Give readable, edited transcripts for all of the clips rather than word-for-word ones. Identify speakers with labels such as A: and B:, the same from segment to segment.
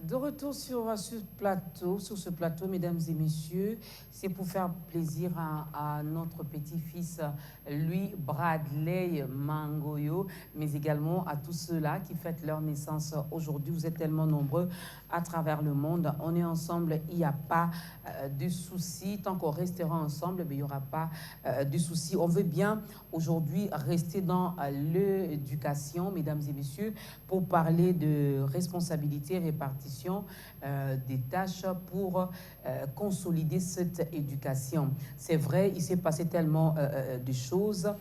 A: De retour sur ce plateau, mesdames et messieurs, c'est pour faire plaisir à notre petit-fils, lui, Bradley Mangoyo, mais également à tous ceux-là qui fêtent leur naissance aujourd'hui. Vous êtes tellement nombreux à travers le monde. On est ensemble, il n'y a pas de souci. Tant qu'on restera ensemble, il n'y aura pas de souci. On veut bien aujourd'hui rester dans l'éducation, mesdames et messieurs, pour parler de responsabilité, répartition des tâches pour consolider cette éducation. C'est vrai, il s'est passé tellement de choses.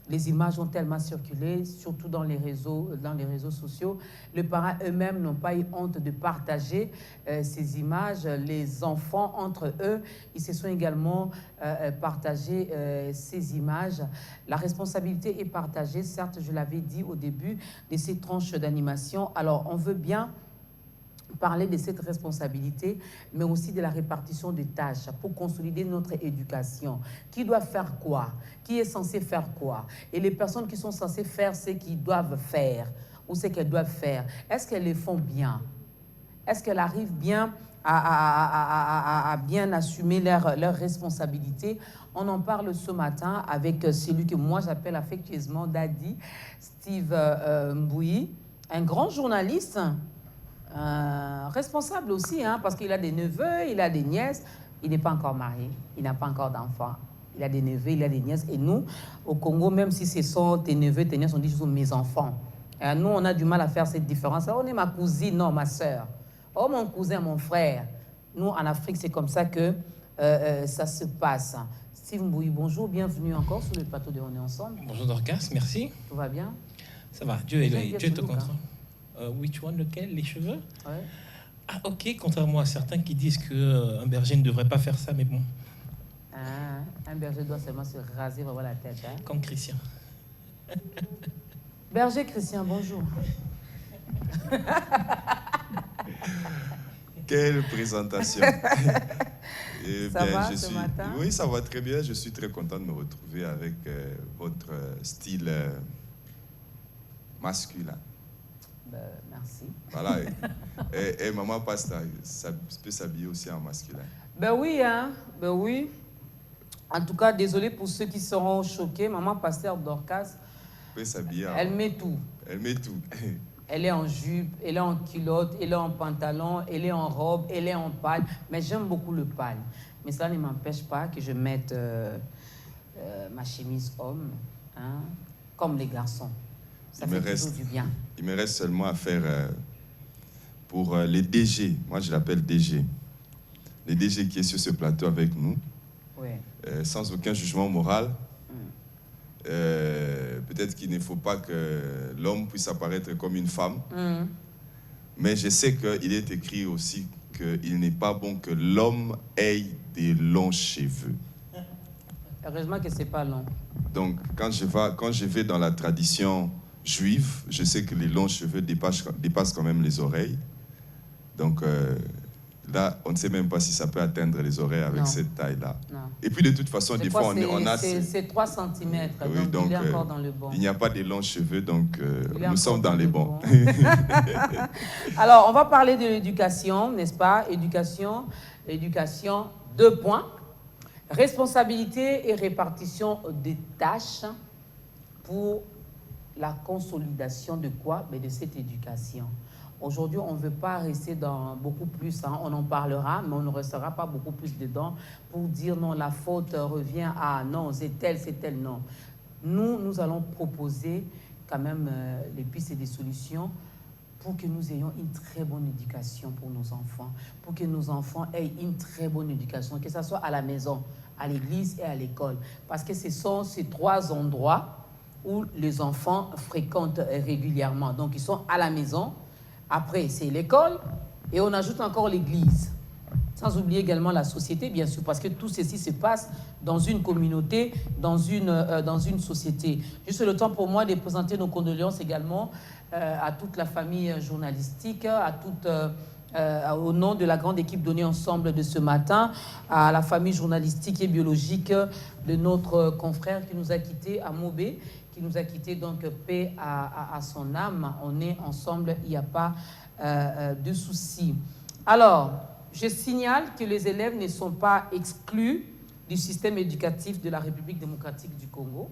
A: Les images ont tellement circulé, surtout dans les réseaux sociaux. Les parents eux-mêmes n'ont pas eu honte de partager ces images. Les enfants, entre eux, ils se sont également partagés ces images. La responsabilité est partagée, certes, je l'avais dit au début de ces tranches d'animation. Alors, on veut bien parler de cette responsabilité, mais aussi de la répartition des tâches pour consolider notre éducation. Qui doit faire quoi? Qui est censé faire quoi? Et les personnes qui sont censées faire ce qu'ils doivent faire ou ce qu'elles doivent faire, est-ce qu'elles les font bien? Est-ce qu'elles arrivent bien à bien assumer leurs responsabilités? On en parle ce matin avec celui que moi j'appelle affectueusement Daddy, Steve Mbouyi, un grand journaliste, responsable aussi, hein, parce qu'il a des neveux, il a des nièces. Il n'est pas encore marié, il n'a pas encore d'enfants. Il a des neveux, il a des nièces. Et nous, au Congo, même si ce sont tes neveux, tes nièces, on dit toujours mes enfants. Et nous, on a du mal à faire cette différence. On est ma cousine, non, ma soeur. Oh, mon cousin, mon frère. Nous, en Afrique, c'est comme ça que ça se passe. Steve Mbouyi, bonjour, bienvenue encore sur le plateau de On est ensemble.
B: Bonjour Dorcas, merci.
A: Tout va bien?
B: Ça va, Dieu est au contrôle. Which one, lequel? Les cheveux?
A: Ouais.
B: Ah, ok, contrairement à certains qui disent qu'un berger ne devrait pas faire ça, mais bon.
A: Ah, un berger doit seulement se raser, voir la tête. Hein?
B: Comme Christian.
A: Berger Christian, bonjour.
C: Quelle présentation.
A: Ça va ce matin?
C: Oui, ça va très bien. Je suis très content de me retrouver avec votre style masculin.
A: Merci.
C: Voilà. Et Maman Pasta, ça peut s'habiller aussi en masculin.
A: Ben oui, hein. Ben oui. En tout cas, désolé pour ceux qui seront choqués. Maman Pasteur Dorcas,
C: Peut s'habiller.
A: elle met tout.
C: Elle met tout.
A: Elle est en jupe, elle est en culotte, elle est en pantalon, elle est en robe, elle est en pagne. Mais j'aime beaucoup le pagne. Mais cela ne m'empêche pas que je mette ma chemise homme, hein, comme les garçons. Ça fait toujours du bien.
C: Il me reste seulement à faire pour les DG. Moi, je l'appelle DG. Les DG qui est sur ce plateau avec nous.
A: Oui.
C: Sans aucun jugement moral. Peut-être qu'il ne faut pas que l'homme puisse apparaître comme une femme. Mais je sais qu'il est écrit aussi qu'il n'est pas bon que l'homme ait des longs cheveux.
A: Heureusement que ce n'est pas long.
C: Donc, quand je vais dans la tradition juive, je sais que les longs cheveux dépassent quand même les oreilles. Donc, là, on ne sait même pas si ça peut atteindre les oreilles avec cette taille-là. Et puis, de toute façon, des fois, on a...
A: C'est 3 cm,
C: oui,
A: donc il est encore dans le bon.
C: Il n'y a pas de longs cheveux, donc nous sommes dans les bons.
A: Alors, on va parler de l'éducation, n'est-ce pas? Éducation, 2 points. Responsabilité et répartition des tâches pour la consolidation de quoi? Mais de cette éducation. Aujourd'hui, on ne veut pas rester dans beaucoup plus, hein, on en parlera, mais on ne restera pas beaucoup plus dedans pour dire non, la faute revient à non, c'est tel, non. Nous allons proposer quand même les pistes et des solutions pour que nous ayons une très bonne éducation pour nos enfants, pour que nos enfants aient une très bonne éducation, que ce soit à la maison, à l'église et à l'école. Parce que ce sont ces 3 endroits où les enfants fréquentent régulièrement. Donc, ils sont à la maison. Après, c'est l'école et on ajoute encore l'église. Sans oublier également la société, bien sûr, parce que tout ceci se passe dans une communauté, dans une société. Juste le temps pour moi de présenter nos condoléances également à toute la famille journalistique, au nom de la grande équipe donnée ensemble de ce matin, à la famille journalistique et biologique de notre confrère qui nous a quittés à Mobé, qui nous a quittés, donc paix à son âme. On est ensemble, il n'y a pas de souci. Alors, je signale que les élèves ne sont pas exclus du système éducatif de la République démocratique du Congo,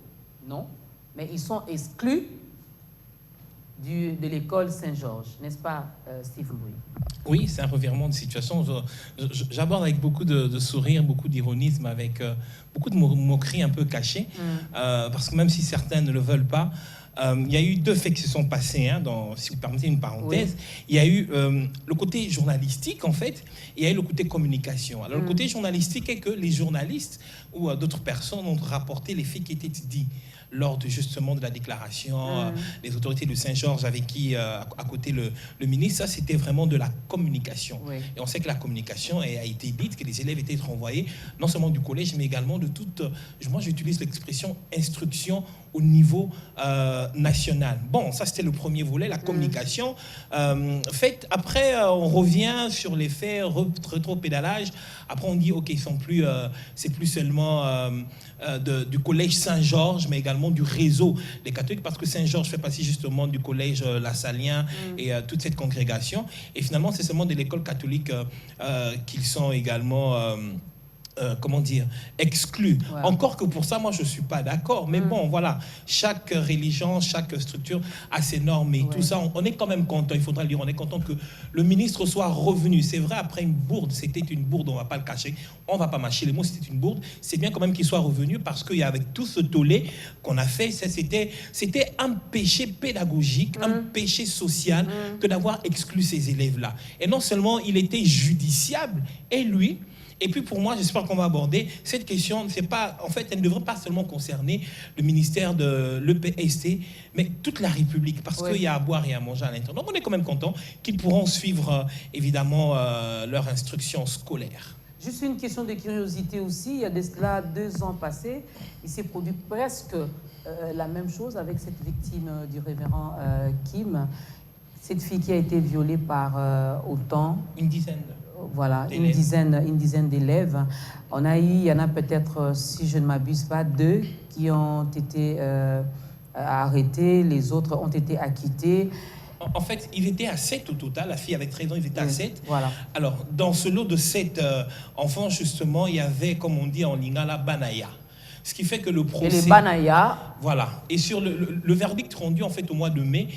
A: non, mais ils sont exclus de l'école Saint-Georges, n'est-ce pas, Stephen Louis?
B: Oui, c'est un revirement de situation. J'aborde avec beaucoup de sourire, beaucoup d'ironisme, avec beaucoup de moqueries un peu cachées, parce que même si certains ne le veulent pas, il y a eu deux faits qui se sont passés, hein, si vous permettez une parenthèse. Oui. Il y a eu le côté journalistique, en fait, et il y a eu le côté communication. Alors, le côté journalistique est que les journalistes ou d'autres personnes ont rapporté les faits qui étaient dits lors justement de la déclaration, les autorités de Saint-Georges avec qui, à côté le ministre, ça c'était vraiment de la communication. Oui. Et on sait que la communication a été dite, que les élèves étaient renvoyés, non seulement du collège, mais également de toute, moi j'utilise l'expression instruction au niveau national. Bon, ça c'était le premier volet, la communication. Fait, après, on revient sur les faits, rétro-pédalage. Après, on dit, OK, ils sont plus, c'est plus seulement du collège Saint-Georges, mais également du réseau des catholiques, parce que Saint-Georges fait partie justement du collège Lassalien et toute cette congrégation. Et finalement, c'est seulement de l'école catholique qu'ils sont également... comment dire, exclus. Ouais. Encore que pour ça, moi, je ne suis pas d'accord. Mais bon, voilà, chaque religion, chaque structure a ses normes et tout ça. On est quand même content, il faudra le dire, on est content que le ministre soit revenu. C'est vrai, après une bourde, c'était une bourde, on ne va pas le cacher, on ne va pas mâcher les mots, c'était une bourde. C'est bien quand même qu'il soit revenu parce qu'avec tout ce tollé qu'on a fait, c'était un péché pédagogique, un péché social que d'avoir exclu ces élèves-là. Et non seulement il était judiciable, et lui... Et puis pour moi, j'espère qu'on va aborder cette question. C'est pas, en fait, elle ne devrait pas seulement concerner le ministère de l'EPST, mais toute la République, parce qu'il y a à boire et à manger à l'intérieur. Donc on est quand même content qu'ils pourront suivre évidemment leur instruction scolaire.
A: Juste une question de curiosité aussi. Il y a de cela 2 ans passés, il s'est produit presque la même chose avec cette victime du révérend Kim. Cette fille qui a été violée par autant...
B: Une dizaine.
A: Voilà, une dizaine d'élèves. Il y en a peut-être, si je ne m'abuse pas, 2 qui ont été arrêtés, les autres ont été acquittés.
B: En fait, ils étaient à 7 au total. La fille avait 13 ans, ils étaient à 7.
A: Voilà.
B: Alors, dans ce lot de 7 enfants, justement, il y avait, comme on dit en lingala, banaya. Ce qui fait que le procès...
A: Et les banaya...
B: Voilà. Et sur le verdict rendu, en fait, au mois de mai,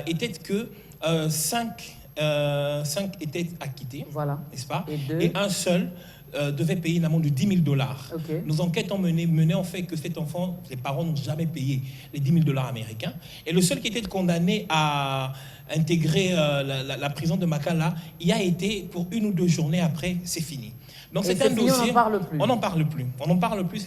B: était que 5 étaient acquittés,
A: voilà.
B: N'est-ce pas?
A: Et
B: un seul devait payer une amende de $10 000.
A: Okay.
B: Nos enquêtes ont mené en fait que cet enfant, ses parents n'ont jamais payé les $10 000 américains. Et le seul qui était condamné à intégrer la prison de Makala, il a été pour 1 ou 2 journées après, c'est fini. Donc c'est un dossier.
A: On n'en parle plus.
B: On n'en parle plus. On n'en parle plus.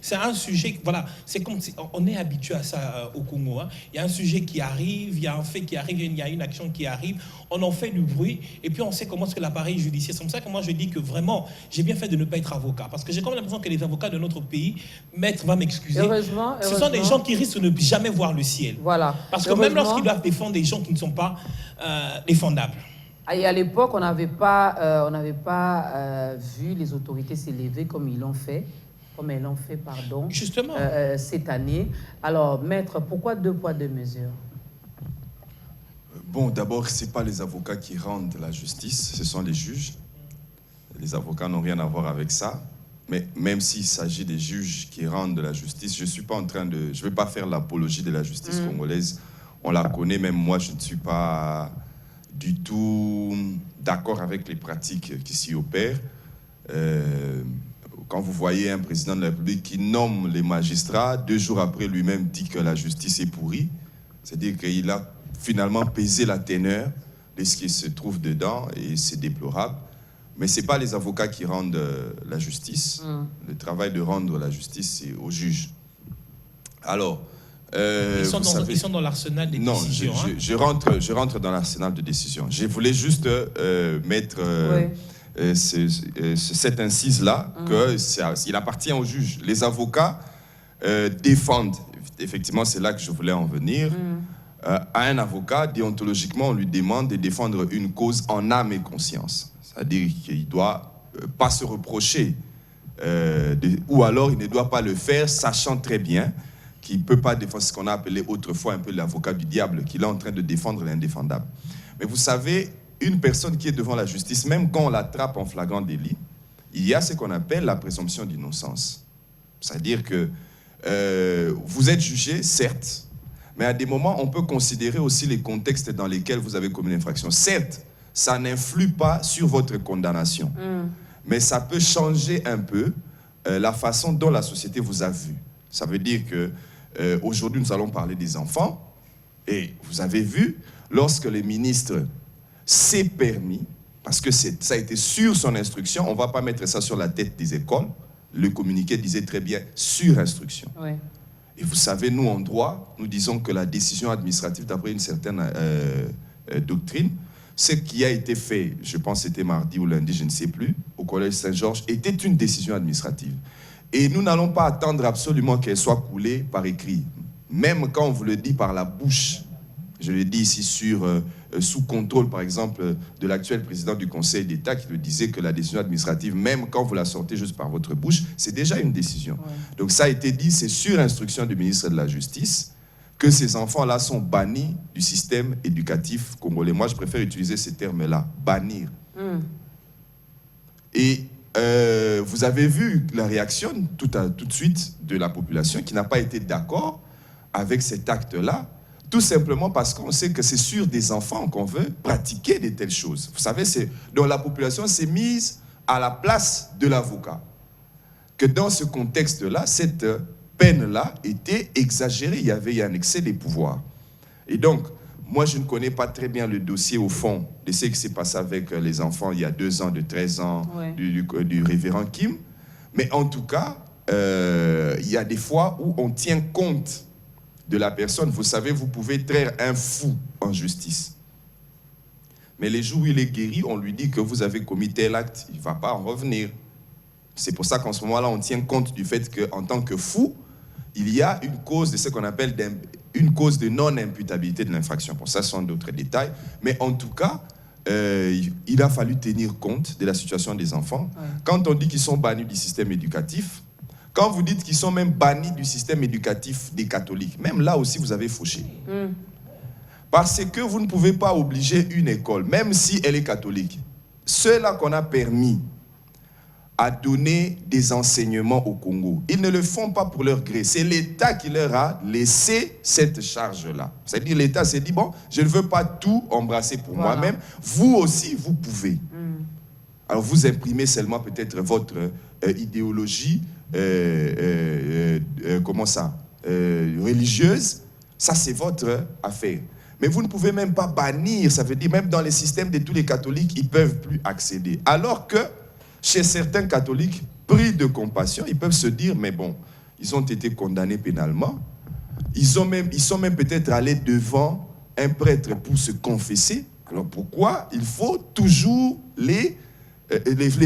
B: C'est un sujet. Voilà. C'est comme on est habitué à ça au Congo. Hein. Il y a un sujet qui arrive, il y a un fait qui arrive, il y a une action qui arrive. On en fait du bruit et puis on sait comment est-ce que l'appareil judiciaire. C'est comme ça que moi je dis que vraiment j'ai bien fait de ne pas être avocat parce que j'ai quand même l'impression que les avocats de notre pays, maître va m'excuser.
A: Heureusement.
B: Ce sont des gens qui risquent de ne jamais voir le ciel.
A: Voilà.
B: Parce que même lorsqu'ils doivent défendre des gens qui ne sont pas défendables.
A: Et à l'époque, on n'avait pas vu les autorités s'élever comme elles l'ont fait, pardon.
B: Justement.
A: Cette année. Alors, maître, pourquoi 2 poids 2 mesures?
C: Bon, d'abord, ce n'est pas les avocats qui rendent la justice, ce sont les juges. Les avocats n'ont rien à voir avec ça. Mais même s'il s'agit des juges qui rendent la justice, je ne suis pas en train de... Je ne vais pas faire l'apologie de la justice congolaise. On la connaît, même moi, je ne suis pas... du tout d'accord avec les pratiques qui s'y opèrent. Quand vous voyez un président de la République qui nomme les magistrats, 2 jours après lui-même dit que la justice est pourrie, c'est-à-dire qu'il a finalement pesé la teneur de ce qui se trouve dedans et c'est déplorable. Mais ce n'est pas les avocats qui rendent la justice. Le travail de rendre la justice, c'est aux juges. Alors,
B: ils sont dans l'arsenal des décisions.
C: Non, je rentre dans l'arsenal de décisions. Je voulais juste mettre cette incise-là, qu'il appartient aux juges. Les avocats défendent, effectivement, c'est là que je voulais en venir, à un avocat, déontologiquement, on lui demande de défendre une cause en âme et conscience. C'est-à-dire qu'il ne doit pas se reprocher, ou alors il ne doit pas le faire, sachant très bien qui ne peut pas défendre ce qu'on a appelé autrefois un peu l'avocat du diable, qui est en train de défendre l'indéfendable. Mais vous savez, une personne qui est devant la justice, même quand on l'attrape en flagrant délit, il y a ce qu'on appelle la présomption d'innocence. C'est-à-dire que vous êtes jugé, certes, mais à des moments, on peut considérer aussi les contextes dans lesquels vous avez commis l'infraction. Certes, ça n'influe pas sur votre condamnation, mais ça peut changer un peu la façon dont la société vous a vu. Ça veut dire que aujourd'hui, nous allons parler des enfants, et vous avez vu, lorsque le ministre s'est permis, parce que ça a été sur son instruction, on ne va pas mettre ça sur la tête des écoles, le communiqué disait très bien sur instruction. Ouais. Et vous savez, nous, en droit, nous disons que la décision administrative, d'après une certaine doctrine, ce qui a été fait, je pense que c'était mardi ou lundi, je ne sais plus, au Collège Saint-Georges, était une décision administrative. Et nous n'allons pas attendre absolument qu'elle soit coulée par écrit. Même quand on vous le dit par la bouche, je le dis ici sous contrôle, par exemple, de l'actuel président du Conseil d'État qui le disait que la décision administrative, même quand vous la sortez juste par votre bouche, c'est déjà une décision. Ouais. Donc ça a été dit, c'est sur instruction du ministre de la Justice que ces enfants-là sont bannis du système éducatif congolais. Moi, je préfère utiliser ces termes-là, bannir. Et vous avez vu la réaction tout de suite de la population qui n'a pas été d'accord avec cet acte-là, tout simplement parce qu'on sait que c'est sur des enfants qu'on veut pratiquer de telles choses. Vous savez, donc la population s'est mise à la place de l'avocat. Que dans ce contexte-là, cette peine-là était exagérée. Il y avait un excès des pouvoirs. Et donc, moi, je ne connais pas très bien le dossier au fond de ce qui s'est passé avec les enfants il y a 2 ans, de 13 ans, ouais, du révérend Kim. Mais en tout cas, il y a des fois où on tient compte de la personne. Vous savez, vous pouvez traire un fou en justice. Mais les jours où il est guéri, on lui dit que vous avez commis tel acte, il ne va pas en revenir. C'est pour ça qu'en ce moment-là, on tient compte du fait qu'en tant que fou, il y a une cause de ce qu'on appelle une cause de non-imputabilité de l'infraction. Pour ça, ce sont d'autres détails. Mais en tout cas, il a fallu tenir compte de la situation des enfants. Ouais. Quand on dit qu'ils sont bannis du système éducatif, quand vous dites qu'ils sont même bannis du système éducatif des catholiques, même là aussi, vous avez fauché. Parce que vous ne pouvez pas obliger une école, même si elle est catholique, ceux-là qu'on a permis à donner des enseignements au Congo, ils ne le font pas pour leur gré. C'est l'État qui leur a laissé cette charge-là. C'est-à-dire l'État s'est dit, bon, je ne veux pas tout embrasser pour moi-même. Vous aussi, vous pouvez. Alors vous imprimez seulement peut-être votre idéologie, religieuse. Ça, c'est votre affaire. Mais vous ne pouvez même pas bannir. Ça veut dire même dans les systèmes de tous les catholiques, ils ne peuvent plus accéder. Alors que chez certains catholiques, pris de compassion, ils peuvent se dire, mais bon, ils ont été condamnés pénalement. Ils sont même peut-être allés devant un prêtre pour se confesser. Alors pourquoi il faut toujours les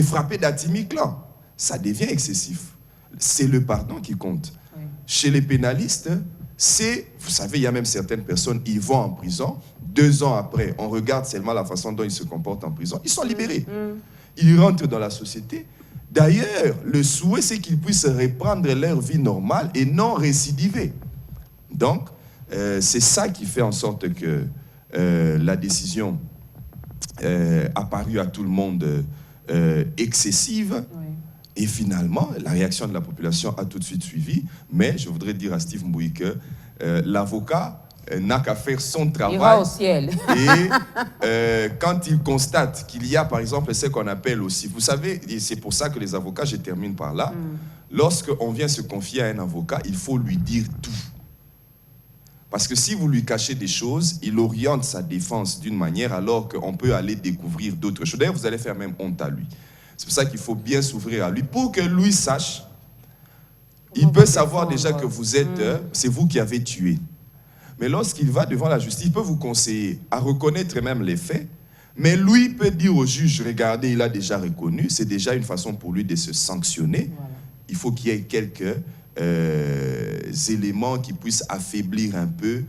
C: frapper d'atimiclan? Ça devient excessif. C'est le pardon qui compte. Oui. Chez les pénalistes, vous savez, il y a même certaines personnes, ils vont en prison, 2 ans après, on regarde seulement la façon dont ils se comportent en prison, ils sont libérés. Ils rentrent dans la société. D'ailleurs, le souhait, c'est qu'ils puissent reprendre leur vie normale et non récidiver. Donc, c'est ça qui fait en sorte que la décision a paru à tout le monde excessive. Oui. Et finalement, la réaction de la population a tout de suite suivi. Mais je voudrais dire à Steve Mbouy que l'avocat n'a qu'à faire son travail.
A: Il va au ciel.
C: Et quand il constate qu'il y a, par exemple, ce qu'on appelle aussi... Vous savez, et c'est pour ça que les avocats, je termine par là, lorsqu'on vient se confier à un avocat, il faut lui dire tout. Parce que si vous lui cachez des choses, il oriente sa défense d'une manière alors qu'on peut aller découvrir d'autres choses. D'ailleurs, vous allez faire même honte à lui. C'est pour ça qu'il faut bien s'ouvrir à lui, pour que lui sache. Il peut savoir déjà que vous êtes, c'est vous qui avez tué. Mais lorsqu'il va devant la justice, il peut vous conseiller à reconnaître même les faits. Mais lui peut dire au juge, regardez, il a déjà reconnu. C'est déjà une façon pour lui de se sanctionner. Voilà. Il faut qu'il y ait quelques éléments qui puissent affaiblir un peu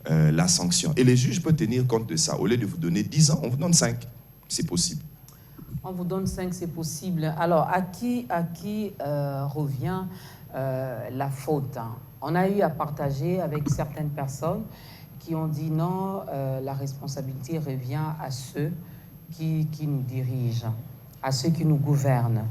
C: la sanction. Et les juges peuvent tenir compte de ça. Au lieu de vous donner 10 ans, on vous donne 5. C'est possible.
A: On vous donne 5, c'est possible. Alors, à qui revient la faute, hein? on a eu à partager avec certaines personnes qui ont dit non, la responsabilité revient à ceux qui nous dirigent, à ceux qui nous gouvernent.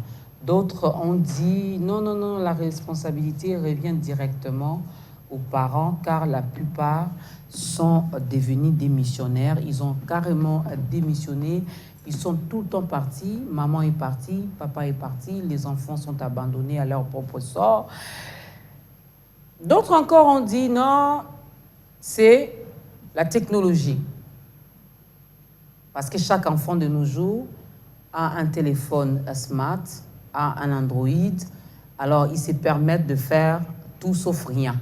A: D'autres ont dit non, non, non, la responsabilité revient directement aux parents car la plupart sont devenus démissionnaires. Ils ont carrément démissionné. Ils sont tout le temps partis. Maman est partie, papa est parti. Les enfants sont abandonnés à leur propre sort. D'autres encore ont dit non, c'est la technologie. Parce que chaque enfant de nos jours a un téléphone smart, a un Android. Alors, ils se permettent de faire tout sauf rien.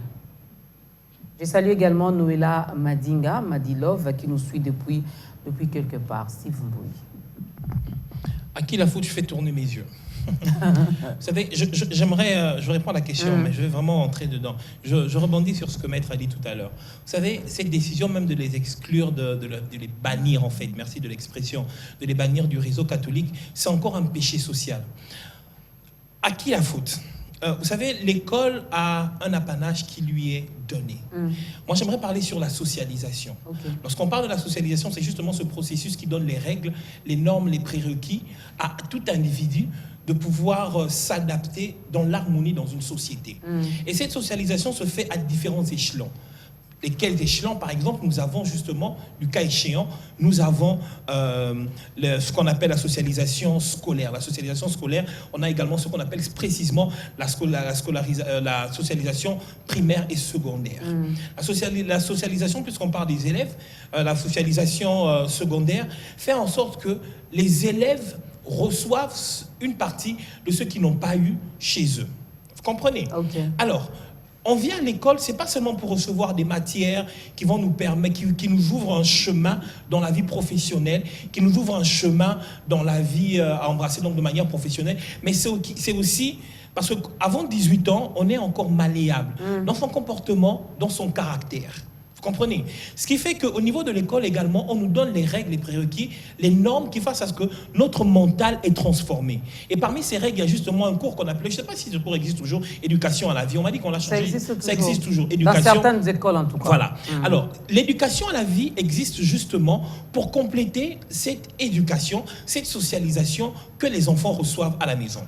A: Je salue également Noëlla Madinga, Madilove, qui nous suit depuis quelque part. Steve Mbouy.
B: À qui la faute, je fais tourner mes yeux. Vous savez, je réponds à la question, mais je vais vraiment entrer dedans. Je rebondis sur ce que Maître a dit tout à l'heure. Vous savez, cette décision même de les exclure, de les bannir en fait, merci de l'expression, de les bannir du réseau catholique, c'est encore un péché social. À qui la faute ? Vous savez, l'école a un apanage qui lui est donné. Moi, j'aimerais parler sur la socialisation. Okay. Lorsqu'on parle de la socialisation, c'est justement ce processus qui donne les règles, les normes, les prérequis à tout individu de pouvoir s'adapter dans l'harmonie dans une société. Et cette socialisation se fait à différents échelons. Lesquels échelons, par exemple, nous avons justement, du cas échéant, nous avons ce qu'on appelle la socialisation scolaire. La socialisation scolaire, on a également ce qu'on appelle précisément la socialisation primaire et secondaire. La socialisation, puisqu'on parle des élèves, la socialisation secondaire fait en sorte que les élèves reçoivent une partie de ce qu'ils n'ont pas eu chez eux. Vous comprenez ? Okay. Alors, on vient à l'école, c'est pas seulement pour recevoir des matières qui vont nous permettre, qui nous ouvrent un chemin dans la vie professionnelle, qui nous ouvrent un chemin dans la vie à embrasser donc de manière professionnelle, mais c'est aussi parce qu'avant 18 ans, on est encore malléable dans son comportement, dans son caractère. Vous comprenez ? Ce qui fait qu'au niveau de l'école également, on nous donne les règles, les prérequis, les normes qui fassent à ce que notre mental est transformé. Et parmi ces règles, il y a justement un cours qu'on appelait, je ne sais pas si ce cours existe toujours, éducation à la vie. On m'a dit qu'on l'a changé. Ça existe toujours.
A: Éducation, dans certaines écoles en tout cas.
B: Voilà. Alors, l'éducation à la vie existe justement pour compléter cette éducation, cette socialisation que les enfants reçoivent à la maison.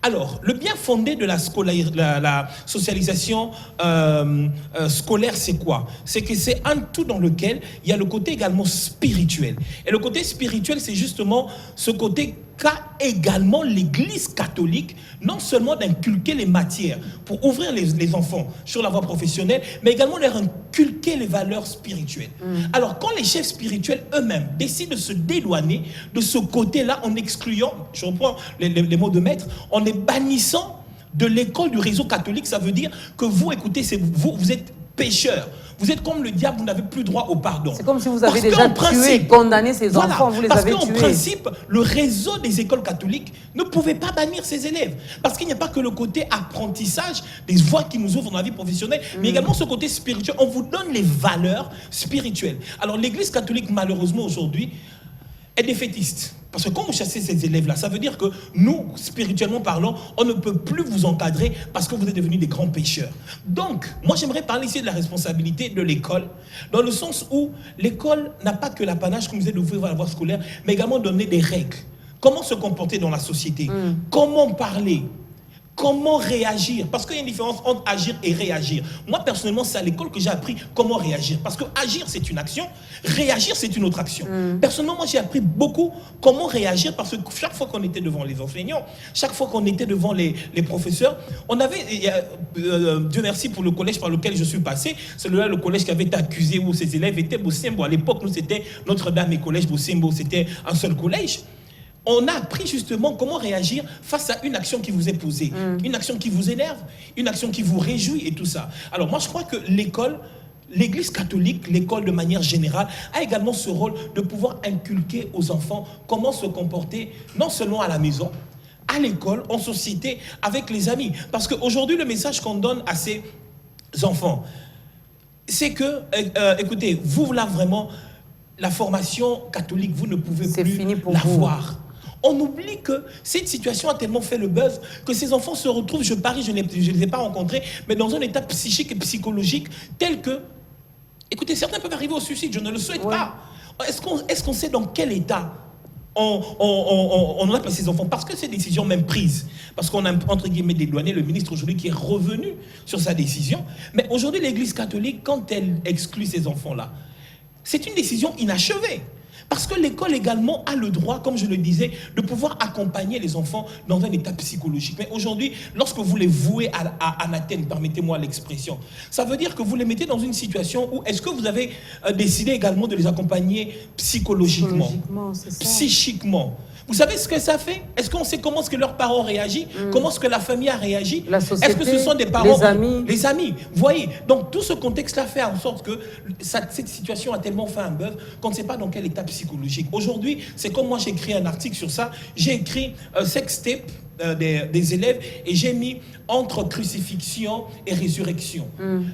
B: Alors, le bien fondé de la socialisation scolaire, c'est quoi ? C'est que c'est un tout dans lequel il y a le côté également spirituel. Et le côté spirituel, c'est justement ce côté qu'a également l'Église catholique, non seulement d'inculquer les matières pour ouvrir les enfants sur la voie professionnelle, mais également leur inculquer les valeurs spirituelles. Alors, quand les chefs spirituels eux-mêmes décident de se dédouaner de ce côté-là en excluant, je reprends les mots de Maître, en les bannissant de l'école du réseau catholique, ça veut dire que vous, écoutez, vous êtes pécheurs. Vous êtes comme le diable, vous n'avez plus droit au pardon.
A: C'est comme si vous avez déjà tué, condamné ces enfants, vous les avez tués.
B: Parce qu'en principe, le réseau des écoles catholiques ne pouvait pas bannir ses élèves. Parce qu'il n'y a pas que le côté apprentissage, des voies qui nous ouvrent dans la vie professionnelle, mais également ce côté spirituel. On vous donne les valeurs spirituelles. Alors l'Église catholique, malheureusement, aujourd'hui, est défaitiste. Parce que quand vous chassez ces élèves-là, ça veut dire que nous, spirituellement parlant, on ne peut plus vous encadrer parce que vous êtes devenus des grands pécheurs. Donc, moi j'aimerais parler ici de la responsabilité de l'école, dans le sens où l'école n'a pas que l'apanage, comme vous êtes d'ouvrir la voie scolaire, mais également donner des règles. Comment se comporter dans la société ? Comment parler ? Comment réagir ? Parce qu'il y a une différence entre agir et réagir. Moi, personnellement, c'est à l'école que j'ai appris comment réagir. Parce que agir, c'est une action. Réagir, c'est une autre action. Personnellement, moi, j'ai appris beaucoup comment réagir parce que chaque fois qu'on était devant les enseignants, chaque fois qu'on était devant les professeurs, on avait, Dieu merci pour le collège par lequel je suis passé, c'est le collège qui avait été accusé où ses élèves étaient Bosembo. À l'époque, nous, c'était Notre-Dame et collège Bosembo. C'était un seul collège. On a appris justement comment réagir face à une action qui vous est posée, une action qui vous énerve, une action qui vous réjouit et tout ça. Alors moi, je crois que l'école, l'Église catholique, l'école de manière générale, a également ce rôle de pouvoir inculquer aux enfants comment se comporter, non seulement à la maison, à l'école, en société, avec les amis. Parce qu'aujourd'hui, le message qu'on donne à ces enfants, c'est que, écoutez, vous là vraiment, la formation catholique, vous ne pouvez plus l'avoir.
D: On oublie que cette situation a tellement fait le buzz que ces enfants se retrouvent, je parie, je ne les ai pas rencontrés, mais dans un état psychique et psychologique tel que, écoutez, certains peuvent arriver au suicide, je ne le souhaite pas. Est-ce qu'on sait dans quel état on a placé ces enfants? Parce que ces décisions même prises, parce qu'on a entre guillemets dédouané le ministre aujourd'hui qui est revenu sur sa décision, mais aujourd'hui l'Église catholique, quand elle exclut ces enfants-là, c'est une décision inachevée. Parce que l'école également a le droit, comme je le disais, de pouvoir accompagner les enfants dans un état psychologique. Mais aujourd'hui, lorsque vous les vouez à anathème, permettez-moi l'expression, ça veut dire que vous les mettez dans une situation où est-ce que vous avez décidé également de les accompagner psychologiquement, psychiquement? Vous savez ce que ça fait? Est-ce qu'on sait comment est-ce que leurs parents réagissent? Comment est-ce que la famille a réagi?
A: La société,
D: est-ce que ce sont des parents?
A: les amis.
D: Vous voyez? Donc tout ce contexte-là fait en sorte que cette situation a tellement fait un buzz qu'on ne sait pas dans quel état psychologique. Aujourd'hui, c'est comme moi j'ai écrit un article sur ça. J'ai écrit sextape des élèves et j'ai mis entre crucifixion et résurrection.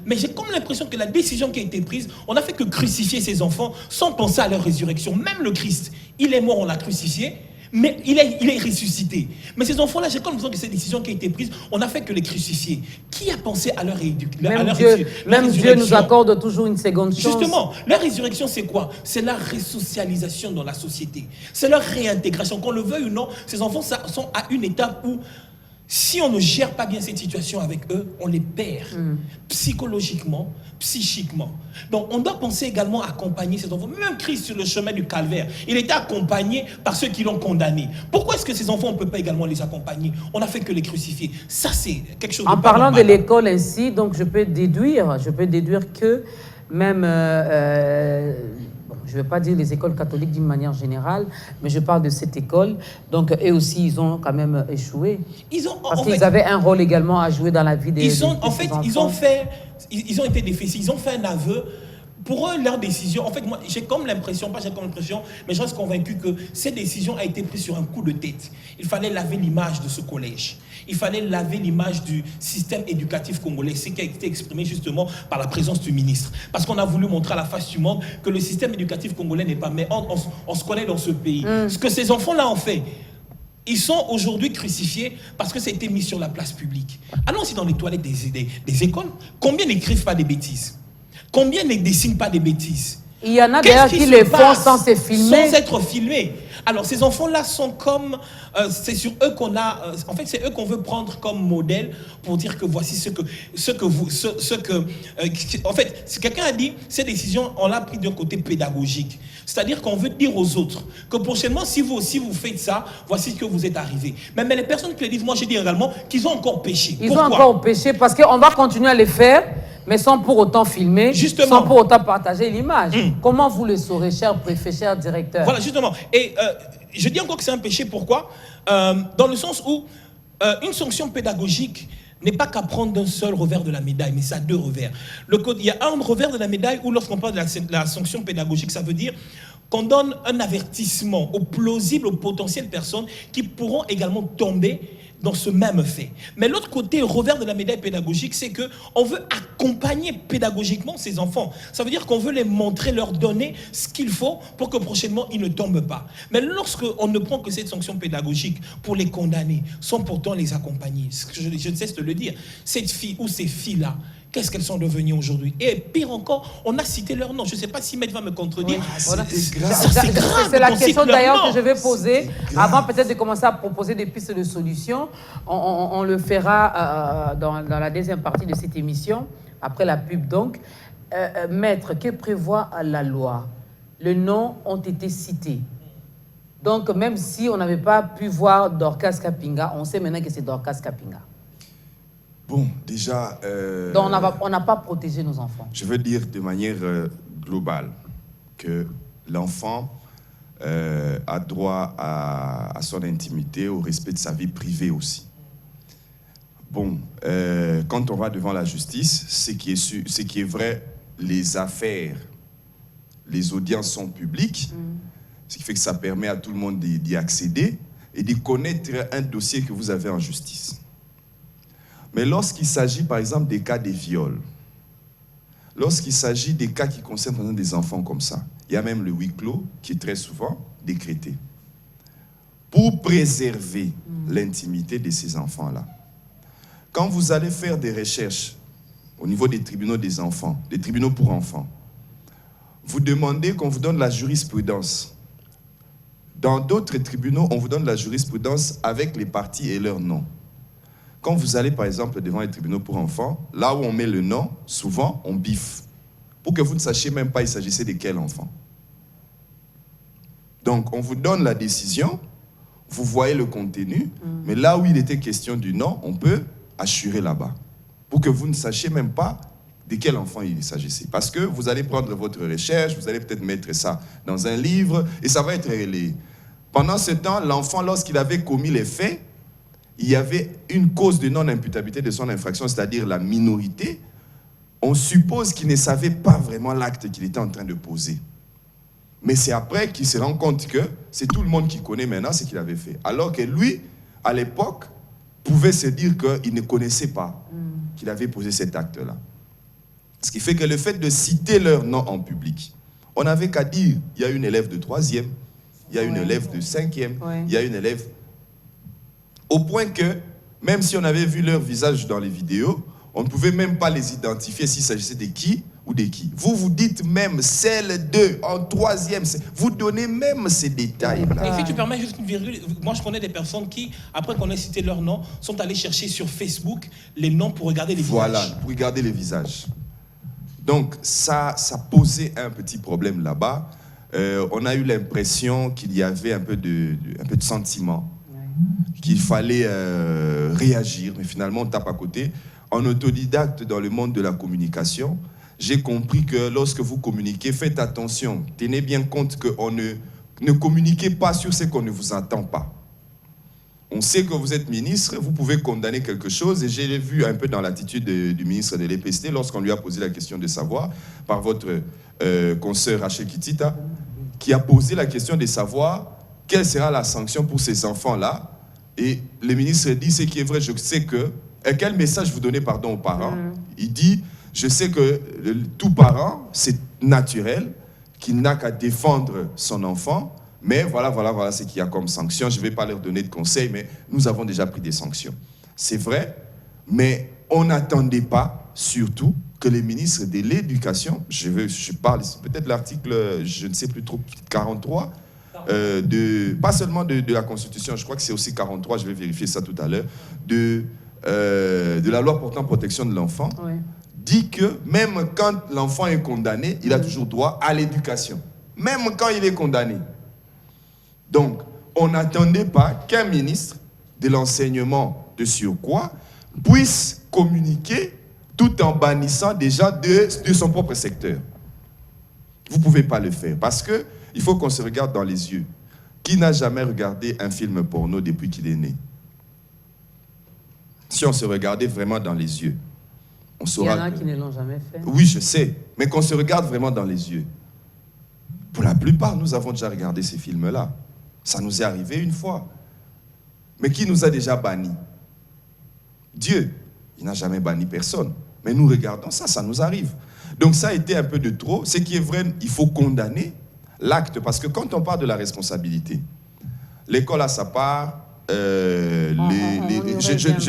D: Mais j'ai comme l'impression que la décision qui a été prise, on n'a fait que crucifier ces enfants sans penser à leur résurrection. Même le Christ, il est mort, on l'a crucifié, mais il est ressuscité. Mais ces enfants-là, j'ai comme l'impression que cette décision qui a été prise, on n'a fait que les crucifier. Qui a pensé à leur résurrection?
A: Même Dieu nous accorde toujours une seconde chance.
D: Justement, leur résurrection, c'est quoi? C'est la resocialisation dans la société. C'est leur réintégration. Qu'on le veuille ou non, ces enfants sont à une étape où, si on ne gère pas bien cette situation avec eux, on les perd psychologiquement, psychiquement. Donc on doit penser également à accompagner ces enfants. Même Christ sur le chemin du calvaire, il était accompagné par ceux qui l'ont condamné. Pourquoi est-ce que ces enfants, on ne peut pas également les accompagner? On n'a fait que les crucifier. Ça, c'est quelque chose de
A: En parlant de l'école ainsi, donc je peux déduire que même... je ne vais pas dire les écoles catholiques d'une manière générale, mais je parle de cette école. Donc, eux aussi, ils ont quand même échoué. Parce qu'ils avaient un rôle également à jouer dans la vie des enfants.
D: Ils ont été défaits. Ils ont fait un aveu. Pour eux, leur décision, en fait, moi, j'ai comme l'impression, mais je reste convaincu que cette décision a été prise sur un coup de tête. Il fallait laver l'image de ce collège. Il fallait laver l'image du système éducatif congolais, ce qui a été exprimé justement par la présence du ministre. Parce qu'on a voulu montrer à la face du monde que le système éducatif congolais n'est pas... Mais on se connaît dans ce pays. Ce que ces enfants-là ont fait, ils sont aujourd'hui crucifiés parce que ça a été mis sur la place publique. Allons aussi dans les toilettes des écoles. Combien n'écrivent pas des bêtises? Combien ne dessinent pas des bêtises?
A: Il y en a d'ailleurs qui les font sans se filmer.
D: Sans être filmés. Alors ces enfants-là sont comme... c'est sur eux qu'on a... en fait, c'est eux qu'on veut prendre comme modèle pour dire que voici en fait, si quelqu'un a dit, ces décisions, on l'a pris d'un côté pédagogique. C'est-à-dire qu'on veut dire aux autres que prochainement, si vous aussi vous faites ça, voici ce que vous êtes arrivé. Mais les personnes qui le disent, moi j'ai dit également qu'ils ont encore péché.
A: Pourquoi? Ont encore péché parce qu'on va continuer à les faire, mais sans pour autant filmer, justement, sans pour autant partager l'image. Comment vous le saurez, cher préfet, cher directeur?
D: Voilà, justement. Et je dis encore que c'est un péché, pourquoi? Dans le sens où une sanction pédagogique n'est pas qu'à prendre d'un seul revers de la médaille, mais ça a deux revers. Il y a un revers de la médaille où lorsqu'on parle de la sanction pédagogique, ça veut dire qu'on donne un avertissement aux plausibles, aux potentielles personnes qui pourront également tomber dans ce même fait. Mais l'autre côté, revers de la médaille pédagogique, c'est qu'on veut accompagner pédagogiquement ces enfants. Ça veut dire qu'on veut les montrer, leur donner ce qu'il faut pour que prochainement, ils ne tombent pas. Mais lorsqu'on ne prend que cette sanction pédagogique pour les condamner, sans pourtant les accompagner, je ne cesse de le dire, cette fille ou ces filles-là, qu'est-ce qu'elles sont devenues aujourd'hui? Et pire encore, on a cité leur nom. Je ne sais pas si Maître va me contredire.
A: Voilà. C'est grave. C'est la question d'ailleurs que je vais poser. Avant peut-être de commencer à proposer des pistes de solutions. On le fera dans la deuxième partie de cette émission, après la pub donc. Maître, que prévoit la loi? Les noms ont été cités. Donc même si on n'avait pas pu voir Dorcas Kapinga, on sait maintenant que c'est Dorcas Kapinga.
C: Bon, déjà...
A: Donc on n'a pas protégé nos enfants.
C: Je veux dire de manière globale que l'enfant a droit à son intimité, au respect de sa vie privée aussi. Bon, quand on va devant la justice, ce qui est vrai, les affaires, les audiences sont publiques, ce qui fait que ça permet à tout le monde d'y accéder et de connaître un dossier que vous avez en justice. Mais lorsqu'il s'agit, par exemple, des cas de viol, lorsqu'il s'agit des cas qui concernent, par exemple, des enfants comme ça, il y a même le huis clos qui est très souvent décrété. pour préserver l'intimité de ces enfants-là. Quand vous allez faire des recherches au niveau des tribunaux des enfants, des tribunaux pour enfants, vous demandez qu'on vous donne la jurisprudence. Dans d'autres tribunaux, on vous donne la jurisprudence avec les parties et leurs noms. Quand vous allez, par exemple, devant les tribunaux pour enfants, là où on met le nom, souvent, on biffe. Pour que vous ne sachiez même pas il s'agissait de quel enfant. Donc, on vous donne la décision, vous voyez le contenu, mais là où il était question du nom, on peut assurer là-bas. Pour que vous ne sachiez même pas de quel enfant il s'agissait. Parce que vous allez prendre votre recherche, vous allez peut-être mettre ça dans un livre, et ça va être relayé. Pendant ce temps, l'enfant, lorsqu'il avait commis les faits, il y avait une cause de non-imputabilité de son infraction, c'est-à-dire la minorité. On suppose qu'il ne savait pas vraiment l'acte qu'il était en train de poser. Mais c'est après qu'il se rend compte que c'est tout le monde qui connaît maintenant ce qu'il avait fait. Alors que lui, à l'époque, pouvait se dire qu'il ne connaissait pas qu'il avait posé cet acte-là. Ce qui fait que le fait de citer leur nom en public, on n'avait qu'à dire, il y a une élève de 3e, il y a une élève de 5e, il y a une élève... Au point que, même si on avait vu leur visage dans les vidéos, on ne pouvait même pas les identifier s'il s'agissait de qui ou de qui. Vous vous dites même celle d'eux en 3e, vous donnez même ces détails-là.
D: Et si tu permets juste une virgule, moi je connais des personnes qui, après qu'on ait cité leur nom, sont allées chercher sur Facebook les noms pour regarder les visages.
C: Voilà, pour regarder les visages. Donc ça posait un petit problème là-bas. On a eu l'impression qu'il y avait un peu de sentiment, qu'il fallait réagir, mais finalement on tape à côté. En autodidacte dans le monde de la communication, j'ai compris que lorsque vous communiquez, faites attention, tenez bien compte qu'on ne communiquez pas sur ce qu'on ne vous entend pas. On sait que vous êtes ministre, vous pouvez condamner quelque chose, et j'ai vu un peu dans l'attitude du ministre de l'EPST, lorsqu'on lui a posé la question de savoir, par votre consoeur Rachel Kitita, qui a posé la question de savoir quelle sera la sanction pour ces enfants-là. Et le ministre dit, ce qui est vrai, je sais que... Et quel message vous donnez, pardon, aux parents? Il dit, je sais que tout parent, c'est naturel, qu'il n'a qu'à défendre son enfant, mais voilà ce qu'il y a comme sanction. Je ne vais pas leur donner de conseils, mais nous avons déjà pris des sanctions. C'est vrai, mais on n'attendait pas, surtout, que les ministres de l'Éducation, je parle peut-être de l'article, je ne sais plus trop, 43, pas seulement de la Constitution, je crois que c'est aussi 43, je vais vérifier ça tout à l'heure, de la loi portant protection de l'enfant, dit que même quand l'enfant est condamné, il a toujours droit à l'éducation. Même quand il est condamné. Donc, on n'attendait pas qu'un ministre de l'enseignement de surcroît puisse communiquer tout en bannissant déjà de son propre secteur. Vous ne pouvez pas le faire parce qu'il faut qu'on se regarde dans les yeux. Qui n'a jamais regardé un film porno depuis qu'il est né? Si on se regardait vraiment dans les yeux, on saura.
A: Il y en a qui ne l'ont jamais fait.
C: Oui, je sais, mais qu'on se regarde vraiment dans les yeux. Pour la plupart, nous avons déjà regardé ces films-là. Ça nous est arrivé une fois. Mais qui nous a déjà bannis? Dieu. Il n'a jamais banni personne. Mais nous regardons ça, ça nous arrive. Donc ça a été un peu de trop. Ce qui est vrai, il faut condamner l'acte. Parce que quand on parle de la responsabilité, l'école a sa part. Je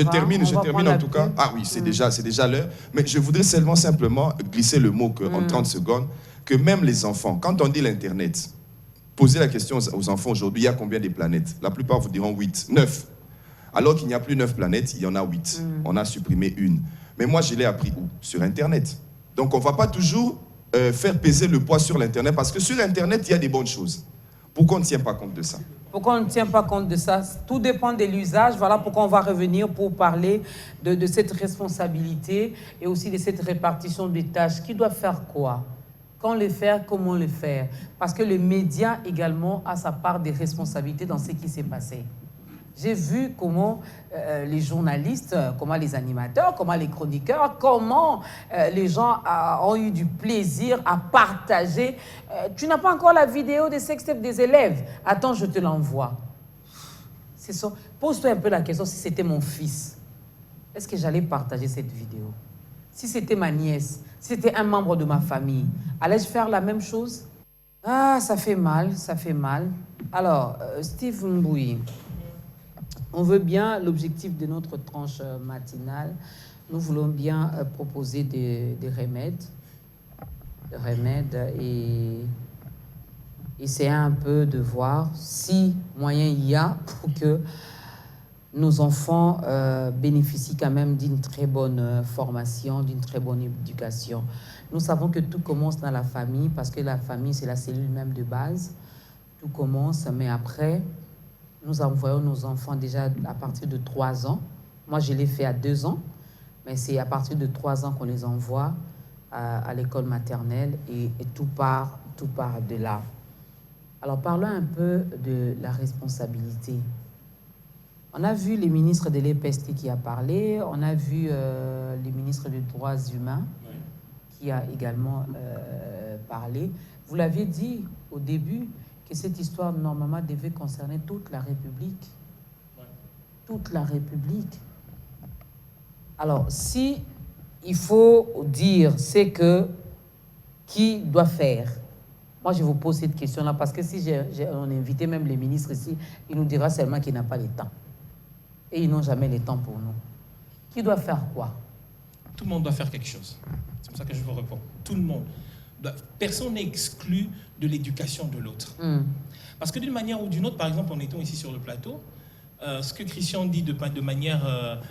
C: termine en tout cas. Ah oui, c'est déjà l'heure. Mais je voudrais simplement glisser le mot en 30 secondes, que même les enfants, quand on dit l'Internet, posez la question aux enfants aujourd'hui, il y a combien de planètes? La plupart vous diront 8, 9. Alors qu'il n'y a plus 9 planètes, il y en a 8. On a supprimé une. Mais moi, je l'ai appris où? Sur Internet. Donc on ne va pas toujours faire peser le poids sur l'Internet, parce que sur Internet, il y a des bonnes choses. Pourquoi on ne tient pas compte de ça?
A: Pourquoi on ne tient pas compte de ça? Tout dépend de l'usage. Voilà pourquoi on va revenir pour parler de cette responsabilité et aussi de cette répartition des tâches. Qui doit faire quoi? Quand le faire, comment le faire? Parce que le média également a sa part de responsabilité dans ce qui s'est passé. J'ai vu comment les journalistes, comment les animateurs, comment les chroniqueurs, comment les gens ont eu du plaisir à partager. Tu n'as pas encore la vidéo des sextapes des élèves? Attends, je te l'envoie. C'est ça. Pose-toi un peu la question, si c'était mon fils, est-ce que j'allais partager cette vidéo? Si c'était ma nièce, si c'était un membre de ma famille, allais-je faire la même chose? Ah, ça fait mal, ça fait mal. Alors, Steve Mbouyi, on veut bien, l'objectif de notre tranche matinale, nous voulons bien proposer des remèdes. Et essayer un peu de voir si moyen il y a pour que nos enfants bénéficient quand même d'une très bonne formation, d'une très bonne éducation. Nous savons que tout commence dans la famille parce que la famille, c'est la cellule même de base. Tout commence, mais après, nous envoyons nos enfants déjà à partir de 3 ans. Moi, je l'ai fait à 2 ans, mais c'est à partir de 3 ans qu'on les envoie à l'école maternelle et tout part de là. Alors, parlons un peu de la responsabilité. On a vu les ministres de l'EPST qui a parlé, on a vu les ministres des droits humains qui a également parlé. Vous l'aviez dit au début que cette histoire, normalement, devait concerner toute la République. Toute la République. Alors, si il faut dire, c'est que qui doit faire? Moi, je vous pose cette question-là parce que si on a invité même les ministres ici, il nous dira seulement qu'il n'a pas le temps. Et ils n'ont jamais le temps pour nous. Qui doit faire quoi?
D: Tout le monde doit faire quelque chose. C'est pour ça que je vous réponds. Tout le monde. Personne n'est exclu de l'éducation de l'autre. Parce que d'une manière ou d'une autre, par exemple, en étant ici sur le plateau, ce que Christian dit de manière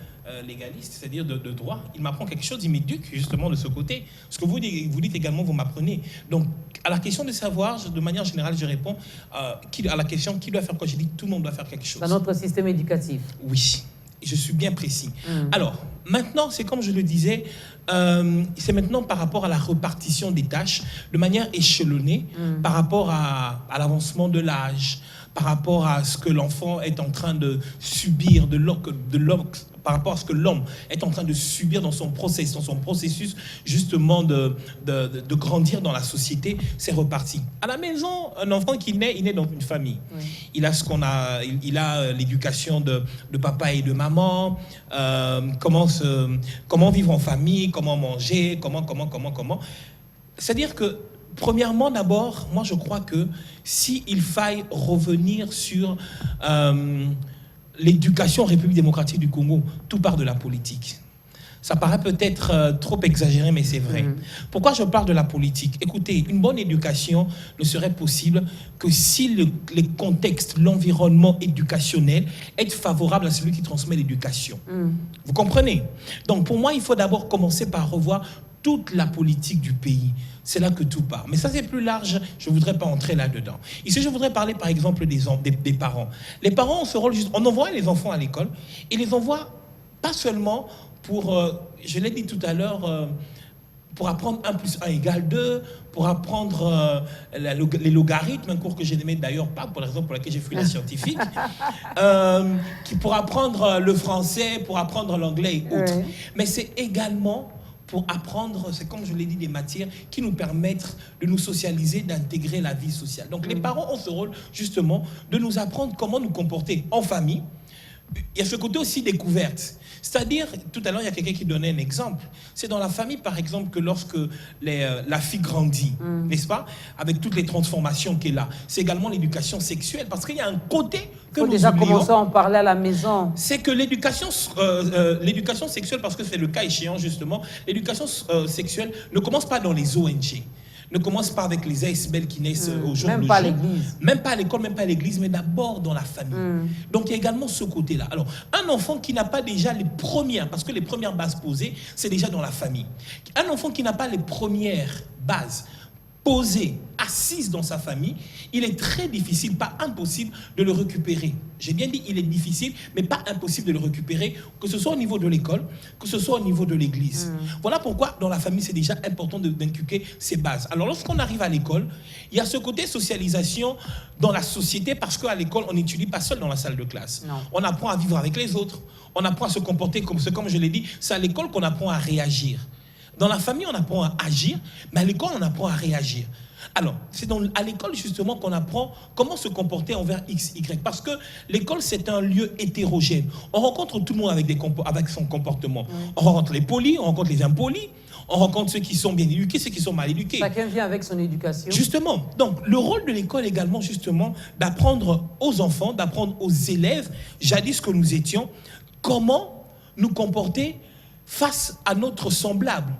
D: légaliste, c'est-à-dire de droit, il m'apprend quelque chose, il m'éduque justement de ce côté. Ce que vous dites également, vous m'apprenez. Donc, à la question de savoir, de manière générale, je réponds à la question qui doit faire quoi. Je dis tout le monde doit faire quelque chose.
A: Dans notre système éducatif.
D: Oui, je suis bien précis. Alors, maintenant, c'est comme je le disais, c'est maintenant par rapport à la répartition des tâches, de manière échelonnée, par rapport à l'avancement de l'âge, par rapport à ce que l'enfant est en train de subir, par rapport à ce que l'homme est en train de subir dans son processus justement de grandir dans la société, c'est reparti. À la maison, un enfant qui naît, il naît dans une famille. Oui. Il a l'éducation de papa et de maman, comment vivre en famille, comment manger, comment. C'est-à-dire que premièrement, d'abord, moi je crois que s'il faille revenir sur l'éducation en République démocratique du Congo, tout part de la politique. Ça paraît peut-être trop exagéré, mais c'est vrai. Pourquoi je parle de la politique? Écoutez, une bonne éducation ne serait possible que si les contextes, l'environnement éducationnel est favorable à celui qui transmet l'éducation. Vous comprenez? Donc pour moi, il faut d'abord commencer par revoir toute la politique du pays. C'est là que tout part. Mais ça, c'est plus large. Je ne voudrais pas entrer là-dedans. Ici, je voudrais parler, par exemple, des parents. Les parents ont ce rôle juste... On envoie les enfants à l'école et les envoie pas seulement pour... je l'ai dit tout à l'heure... pour apprendre 1 + 1 = 2, pour apprendre les logarithmes, un cours que je n'aimais d'ailleurs pas, pour la raison pour laquelle j'ai fui la scientifique, pour apprendre le français, pour apprendre l'anglais et autres. Oui. Mais c'est également... pour apprendre, c'est comme je l'ai dit, des matières qui nous permettent de nous socialiser, d'intégrer la vie sociale. Donc les parents ont ce rôle justement de nous apprendre comment nous comporter en famille. Il y a ce côté aussi découverte. C'est-à-dire, tout à l'heure, il y a quelqu'un qui donnait un exemple. C'est dans la famille, par exemple, que lorsque la fille grandit, n'est-ce pas, avec toutes les transformations qu'elle a, c'est également l'éducation sexuelle, parce qu'il y a un côté que nous
A: déjà
D: oublions.
A: commencer à en parler à la maison.
D: C'est que l'éducation sexuelle, parce que c'est le cas échéant, justement, l'éducation sexuelle ne commence pas dans les ONG. Ne commence pas avec les ASBL qui naissent au jour le jour.
A: Même pas à l'église.
D: Même pas à l'école, même pas à l'église, mais d'abord dans la famille. Donc il y a également ce côté-là. Alors, un enfant qui n'a pas déjà les premières, parce que les premières bases posées, c'est déjà dans la famille. Un enfant qui n'a pas les premières bases posées, assises dans sa famille, il est très difficile, pas impossible, de le récupérer. J'ai bien dit, il est difficile, mais pas impossible de le récupérer, que ce soit au niveau de l'école, que ce soit au niveau de l'église. Voilà pourquoi, dans la famille, c'est déjà important d'inculquer ces bases. Alors, lorsqu'on arrive à l'école, il y a ce côté socialisation dans la société, parce qu'à l'école, on n'étudie pas seul dans la salle de classe. Non. On apprend à vivre avec les autres, on apprend à se comporter comme je l'ai dit, c'est à l'école qu'on apprend à réagir. Dans la famille, on apprend à agir, mais à l'école, on apprend à réagir. Alors, c'est à l'école, justement, qu'on apprend comment se comporter envers X, Y. Parce que l'école, c'est un lieu hétérogène. On rencontre tout le monde avec son comportement. On rencontre les polis, on rencontre les impolis, on rencontre ceux qui sont bien éduqués, ceux qui sont mal éduqués.
A: Chacun vient avec son éducation.
D: Justement, donc le rôle de l'école également, justement, d'apprendre aux enfants, d'apprendre aux élèves, jadis que nous étions, comment nous comporter face à notre semblable.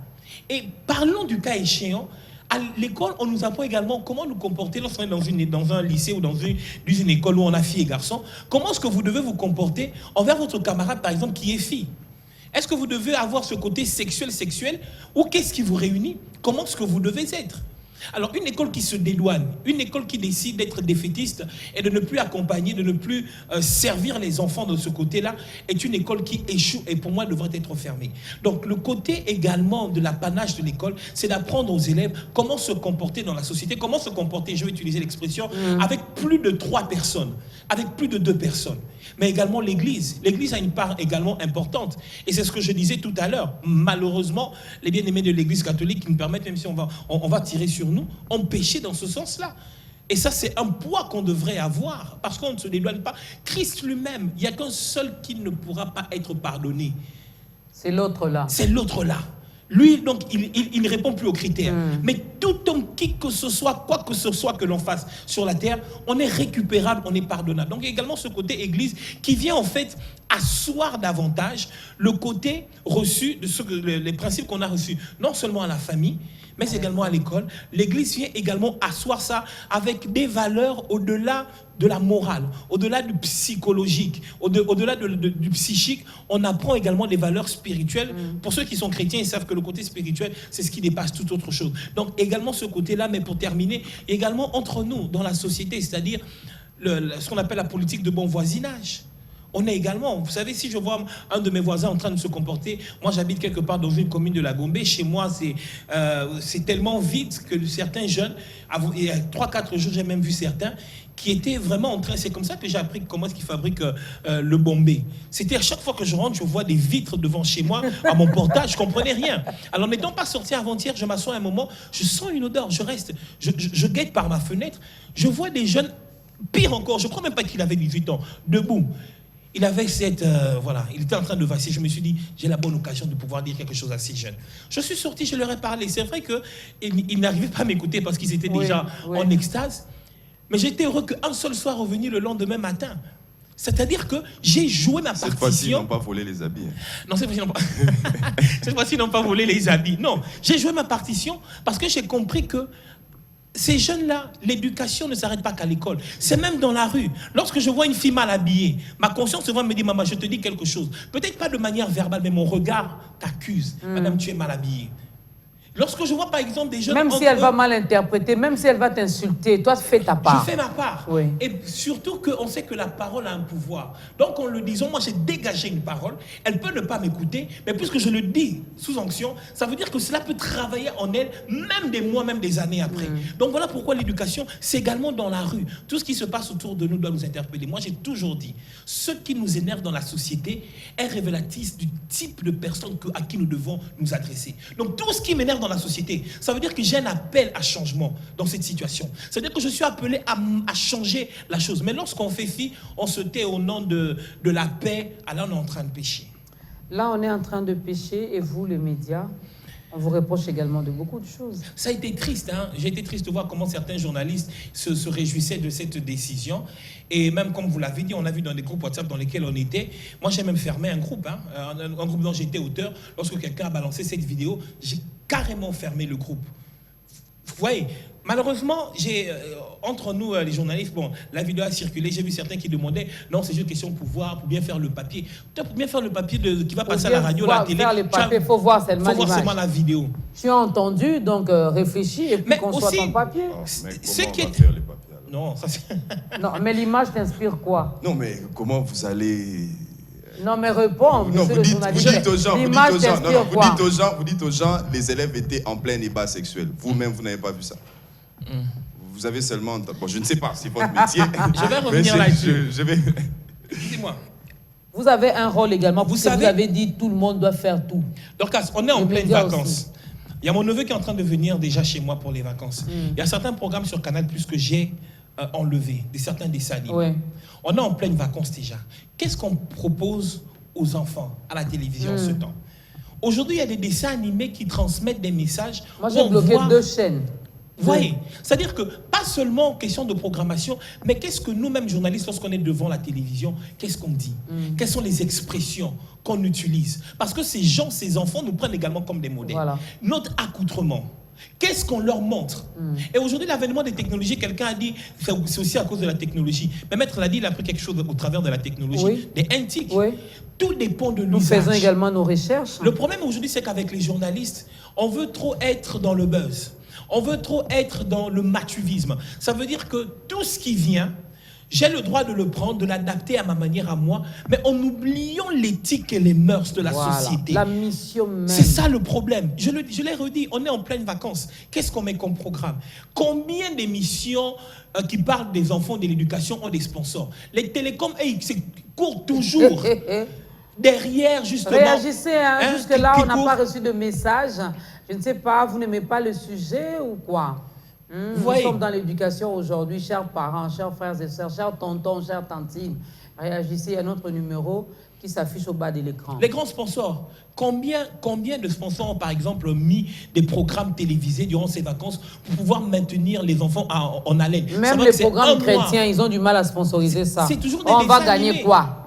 D: Et parlons du cas échéant. À l'école, on nous apprend également comment nous comporter lorsqu'on est dans un lycée ou dans une école où on a filles et garçons. Comment est-ce que vous devez vous comporter envers votre camarade, par exemple, qui est fille? Est-ce que vous devez avoir ce côté sexuel ou qu'est-ce qui vous réunit? Comment est-ce que vous devez être? Alors, une école qui se dédouane, une école qui décide d'être défaitiste et de ne plus accompagner, de ne plus servir les enfants de ce côté-là, est une école qui échoue et pour moi devrait être fermée. Donc, le côté également de l'apanage de l'école, c'est d'apprendre aux élèves comment se comporter dans la société, comment se comporter, je vais utiliser l'expression, avec plus de 3 personnes, avec plus de 2 personnes. Mais également l'Église. L'Église a une part également importante. Et c'est ce que je disais tout à l'heure. Malheureusement, les bien-aimés de l'Église catholique qui nous permettent, même si on va tirer sur nous, ont péché dans ce sens-là. Et ça, c'est un poids qu'on devrait avoir, parce qu'on ne se dédouane pas. Christ lui-même, il n'y a qu'un seul qui ne pourra pas être pardonné.
A: C'est l'autre là.
D: C'est l'autre là. Lui, donc, il ne répond plus aux critères. Mais tout homme, qui que ce soit, quoi que ce soit que l'on fasse sur la terre, on est récupérable, on est pardonnable. Donc, il y a également ce côté église qui vient en fait asseoir davantage le côté reçu, les principes qu'on a reçus, non seulement à la famille, mais également à l'école. L'église vient également asseoir ça avec des valeurs au-delà de la morale, au-delà du psychologique, au-delà du psychique. On apprend également des valeurs spirituelles. Pour ceux qui sont chrétiens, ils savent que le côté spirituel, c'est ce qui dépasse toute autre chose. Donc également ce côté-là, mais pour terminer, également entre nous, dans la société, c'est-à-dire ce qu'on appelle la politique de bon voisinage. On est également, vous savez, si je vois un de mes voisins en train de se comporter, moi j'habite quelque part dans une commune de la Gombe, chez moi c'est tellement vide que certains jeunes, il y a 3-4 jours j'ai même vu certains qui étaient vraiment en train, c'est comme ça que j'ai appris comment est-ce qu'ils fabriquent le bombé. C'était à chaque fois que je rentre, je vois des vitres devant chez moi, à mon portage, je ne comprenais rien. Alors n'étant pas sorti avant-hier, je m'assois un moment, je sens une odeur, je reste, je guette par ma fenêtre, je vois des jeunes, pire encore, je ne crois même pas qu'il avait 18 ans, debout. Il avait il était en train de vaciller. Je me suis dit, j'ai la bonne occasion de pouvoir dire quelque chose à ces jeunes. Je suis sorti, je leur ai parlé. C'est vrai qu'ils n'arrivaient pas à m'écouter parce qu'ils étaient déjà en extase. Mais j'étais heureux qu'un seul soit revenu le lendemain matin. C'est-à-dire que j'ai joué ma partition.
C: Cette fois-ci, ils n'ont pas volé les habits.
D: Non, cette fois-ci, ils n'ont pas volé les habits. Non, j'ai joué ma partition parce que j'ai compris que ces jeunes-là, l'éducation ne s'arrête pas qu'à l'école. C'est même dans la rue. Lorsque je vois une fille mal habillée, ma conscience souvent me dit, maman, je te dis quelque chose. Peut-être pas de manière verbale, mais mon regard t'accuse. Madame, tu es mal habillée. Lorsque je vois par exemple des jeunes...
A: Même si elle va mal interpréter, même si elle va t'insulter, toi, fais ta part.
D: Je fais ma part.
A: Oui.
D: Et surtout qu'on sait que la parole a un pouvoir. Donc en le disant, moi j'ai dégagé une parole, elle peut ne pas m'écouter, mais puisque je le dis sous onction, ça veut dire que cela peut travailler en elle, même des mois, même des années après. Donc voilà pourquoi l'éducation, c'est également dans la rue. Tout ce qui se passe autour de nous doit nous interpeller. Moi j'ai toujours dit, ce qui nous énerve dans la société est révélatrice du type de personnes à qui nous devons nous adresser. Donc tout ce qui m'énerve dans la société, ça veut dire que j'ai un appel à changement dans cette situation. Ça veut dire que je suis appelé à changer la chose. Mais lorsqu'on fait fi, on se tait au nom de la paix, alors on est en train de pécher.
A: Là, on est en train de pécher et vous, les médias, on vous reproche également de beaucoup de choses.
D: Ça a été triste, hein? J'ai été triste de voir comment certains journalistes se réjouissaient de cette décision. Et même comme vous l'avez dit, on a vu dans des groupes WhatsApp dans lesquels on était. Moi, j'ai même fermé un groupe, hein? Un groupe dont j'étais auteur. Lorsque quelqu'un a balancé cette vidéo, j'ai carrément fermé le groupe. Vous voyez, malheureusement, entre nous, les journalistes, bon, la vidéo a circulé, j'ai vu certains qui demandaient, non, c'est juste une question de pouvoir, pour bien faire le papier. Pour bien faire le papier qui va passer à la radio, à la télé.
A: Il faut voir seulement
D: la vidéo.
A: Tu as entendu, donc réfléchis et puis conçois ton papier.
D: Non, ça c'est...
A: Non, mais l'image t'inspire quoi?
C: Non, mais comment vous allez...
A: Non, mais réponds,
C: non,
A: monsieur le journaliste.
C: Vous dites aux gens, les élèves étaient en plein débat sexuel. Vous-même, vous n'avez pas vu ça. Vous avez seulement... Bon, je ne sais pas, c'est votre métier.
D: Je vais revenir là-dessus.
A: Dis-moi. Vous avez un rôle également, vous avez dit tout le monde doit faire tout.
D: Donc, on est en pleine vacances. Il y a mon neveu qui est en train de venir déjà chez moi pour les vacances. Il y a certains programmes sur Canal+ que j'ai enlevés, certains dessins animés.
A: Ouais.
D: On est en pleine vacances déjà. Qu'est-ce qu'on propose aux enfants à la télévision en ce temps? Aujourd'hui, il y a des dessins animés qui transmettent des messages.
A: Moi,
D: où
A: j'ai
D: on
A: bloqué
D: voit-
A: 2 chaînes.
D: Vous voyez, c'est-à-dire que pas seulement question de programmation, mais qu'est-ce que nous-mêmes journalistes, lorsqu'on est devant la télévision, qu'est-ce qu'on dit? Quelles sont les expressions qu'on utilise? Parce que ces gens, ces enfants nous prennent également comme des modèles.
A: Voilà.
D: Notre accoutrement, qu'est-ce qu'on leur montre? Et aujourd'hui, l'avènement des technologies, quelqu'un a dit, c'est aussi à cause de la technologie. Mais Maître l'a dit, il a pris quelque chose au travers de la technologie,
A: Oui.
D: des NTIC.
A: Oui.
D: Tout dépend de
A: Nous
D: l'usage.
A: faisons également nos recherches.
D: Le problème aujourd'hui, c'est qu'avec les journalistes, on veut trop être dans le buzz. On veut trop être dans le matuvisme. Ça veut dire que tout ce qui vient, j'ai le droit de le prendre, de l'adapter à ma manière, à moi, mais en oubliant l'éthique et les mœurs de la
A: Voilà.
D: société.
A: La mission même.
D: C'est ça le problème. Je l'ai redit, on est en pleine vacances. Qu'est-ce qu'on met comme programme? Combien d'émissions qui parlent des enfants, de l'éducation ont des sponsors? Les télécoms, courent toujours derrière, justement.
A: Réagissez, hein.
D: Hein,
A: Jusque-là,
D: qui
A: on n'a
D: court.
A: pas reçu de message. Je ne sais pas, vous n'aimez pas le sujet ou quoi? Nous
D: voyez.
A: sommes dans l'éducation aujourd'hui, chers parents, chers frères et sœurs, chers tontons, chères tantines. Réagissez, il y a notre numéro qui s'affiche au bas de l'écran.
D: Les grands sponsors, combien de sponsors ont par exemple mis des programmes télévisés durant ces vacances pour pouvoir maintenir les enfants en haleine? C'est
A: Même
D: vrai
A: les
D: que c'est
A: programmes
D: un mois.
A: chrétiens, ils ont du mal à sponsoriser ça.
D: C'est toujours des
A: On va
D: dessins
A: gagner
D: animés.
A: quoi?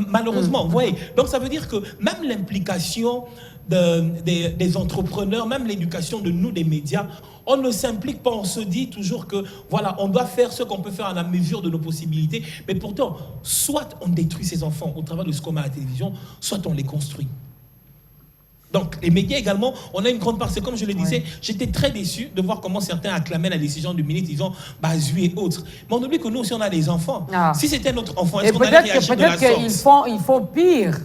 D: Malheureusement, vous voyez. Donc ça veut dire que même l'implication des entrepreneurs, même l'éducation de nous, des médias, on ne s'implique pas, on se dit toujours que voilà, on doit faire ce qu'on peut faire à la mesure de nos possibilités, mais pourtant, soit on détruit ces enfants au travers de ce qu'on met à la télévision, soit on les construit. Donc, les médias également, on a une grande part. C'est comme je le disais, j'étais très déçu de voir comment certains acclamaient la décision du ministre, disant Bazui et autres. Mais on oublie que nous aussi, on a des enfants.
A: Ah.
D: Si c'était notre enfant,
A: Et
D: est-ce qu'on allait
A: peut-être
D: réagir de la
A: qu'ils
D: sorte?
A: font pire.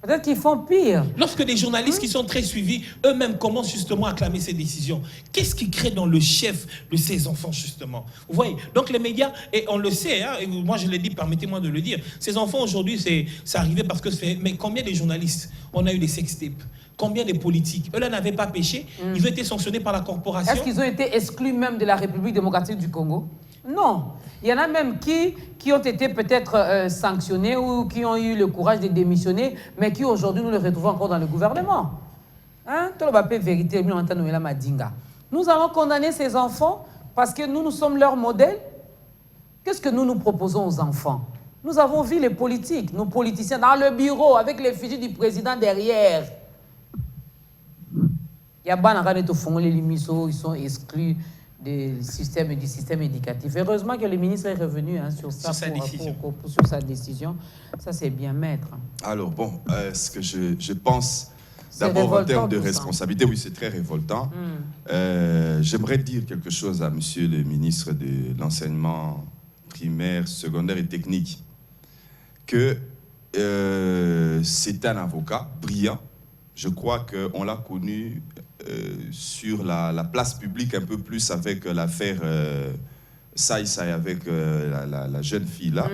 A: Peut-être qu'ils font pire.
D: Lorsque des journalistes qui sont très suivis, eux-mêmes commencent justement à clamer ces décisions, qu'est-ce qui crée dans le chef de ces enfants, justement? Vous voyez? Donc les médias, et on le sait, hein, et moi je l'ai dit, permettez-moi de le dire, ces enfants aujourd'hui, c'est arrivé parce que c'est... Mais combien de journalistes on a eu des sextapes? Combien de politiques? Eux-là n'avaient pas péché, ils ont été sanctionnés par la corporation.
A: Est-ce qu'ils ont été exclus même de la République démocratique du Congo? Non. Il y en a même qui ont été peut-être sanctionnés ou qui ont eu le courage de démissionner, mais qui aujourd'hui nous les retrouvons encore dans le gouvernement. Hein? Nous allons condamner ces enfants parce que nous sommes leur modèle. Qu'est-ce que nous proposons aux enfants? Nous avons vu les politiques, nos politiciens dans le bureau avec l'effigie du président derrière. Il y a ils sont exclus du système éducatif. Heureusement que le ministre est revenu sur ça, sur sa décision. Ça, c'est bien mettre.
C: Alors, bon, ce que je pense,
A: C'est
C: d'abord en termes
A: révoltant,
C: de
A: tout ça.
C: responsabilité, oui, c'est très révoltant. J'aimerais dire quelque chose à monsieur le ministre de l'enseignement primaire, secondaire et technique, que c'est un avocat brillant. Je crois qu'on l'a connu sur la place publique un peu plus avec l'affaire Saï avec la jeune fille là.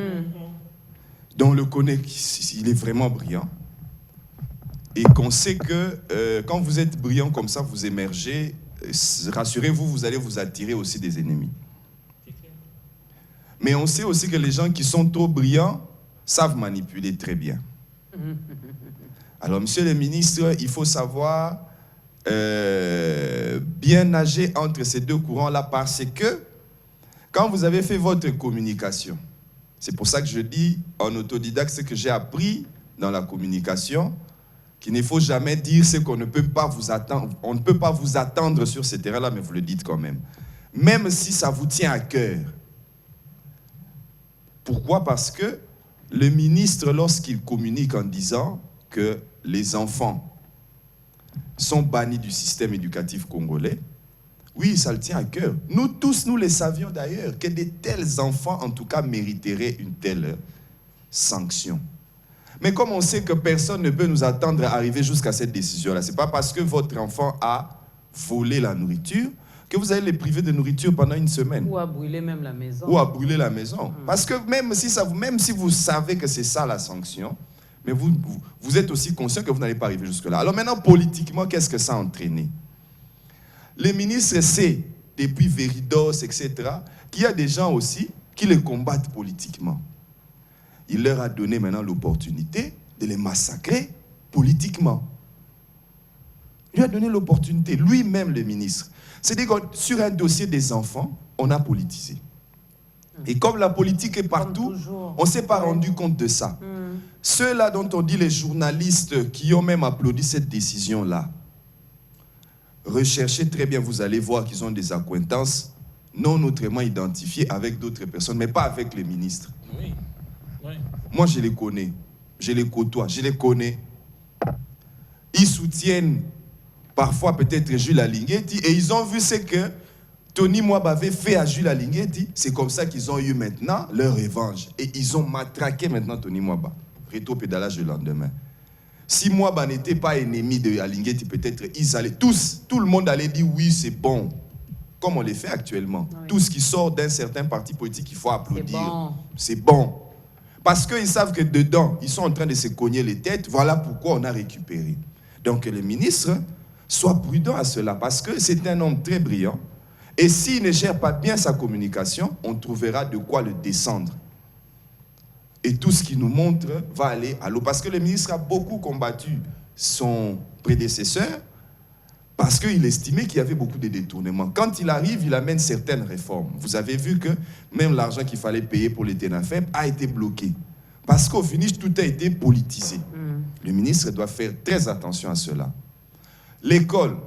C: Donc on le connaît, il est vraiment brillant. Et qu'on sait que quand vous êtes brillant comme ça, vous émergez, rassurez-vous, vous allez vous attirer aussi des ennemis. Mais on sait aussi que les gens qui sont trop brillants savent manipuler très bien. Alors, monsieur le ministre, il faut savoir bien nager entre ces deux courants-là parce que quand vous avez fait votre communication, c'est pour ça que je dis en autodidacte ce que j'ai appris dans la communication, qu'il ne faut jamais dire ce qu'on ne peut pas vous attendre. On ne peut pas vous attendre sur ce terrain-là, mais vous le dites quand même. Même si ça vous tient à cœur. Pourquoi? Parce que le ministre, lorsqu'il communique en disant que les enfants sont bannis du système éducatif congolais, oui, ça le tient à cœur. Nous tous, nous le savions d'ailleurs, que de tels enfants, en tout cas, mériteraient une telle sanction. Mais comme on sait que personne ne peut nous attendre à arriver jusqu'à cette décision-là, ce n'est pas parce que votre enfant a volé la nourriture que vous allez les priver de nourriture pendant une semaine.
A: Ou à brûler même la maison.
C: Ou à brûler la maison. Parce que même si vous savez que c'est ça la sanction, mais vous êtes aussi conscient que vous n'allez pas arriver jusque-là. Alors maintenant, politiquement, qu'est-ce que ça a entraîné? Les ministres savent, depuis Veridos, etc., qu'il y a des gens aussi qui les combattent politiquement. Il leur a donné maintenant l'opportunité de les massacrer politiquement. lui a donné l'opportunité, lui-même le ministre. C'est-à-dire que sur un dossier des enfants, on a politisé. Et comme la politique est partout, on ne s'est pas rendu compte de ça. Ceux-là dont on dit les journalistes qui ont même applaudi cette décision-là, recherchez très bien, vous allez voir qu'ils ont des accointances non autrement identifiées avec d'autres personnes, mais pas avec les ministres.
B: Oui. Oui.
C: Moi, je les connais, je les côtoie, je les connais. Ils soutiennent parfois peut-être Jules Alinguetti et ils ont vu ce que Tony Mwaba avait fait à Jules Alinguetti. C'est comme ça qu'ils ont eu maintenant leur revanche. Et ils ont matraqué maintenant Tony Mwaba. Rétro-pédalage le lendemain. Si Mwaba n'était pas ennemi de Alinguetti, peut-être ils allaient tous, tout le monde allait dire oui, c'est bon. Comme on le fait actuellement. Oui. Tout ce qui sort d'un certain parti politique, il faut applaudir. C'est bon. Parce qu'ils savent que dedans, ils sont en train de se cogner les têtes. Voilà pourquoi on a récupéré. Donc le ministre soit prudent à cela, parce que c'est un homme très brillant. Et s'il ne gère pas bien sa communication, on trouvera de quoi le descendre. Et tout ce qu'il nous montre va aller à l'eau. Parce que le ministre a beaucoup combattu son prédécesseur, parce qu'il estimait qu'il y avait beaucoup de détournements. Quand il arrive, il amène certaines réformes. Vous avez vu que même l'argent qu'il fallait payer pour les TENAFEP a été bloqué. Parce qu'au finish, tout a été politisé. Le ministre doit faire très attention à cela. L'école.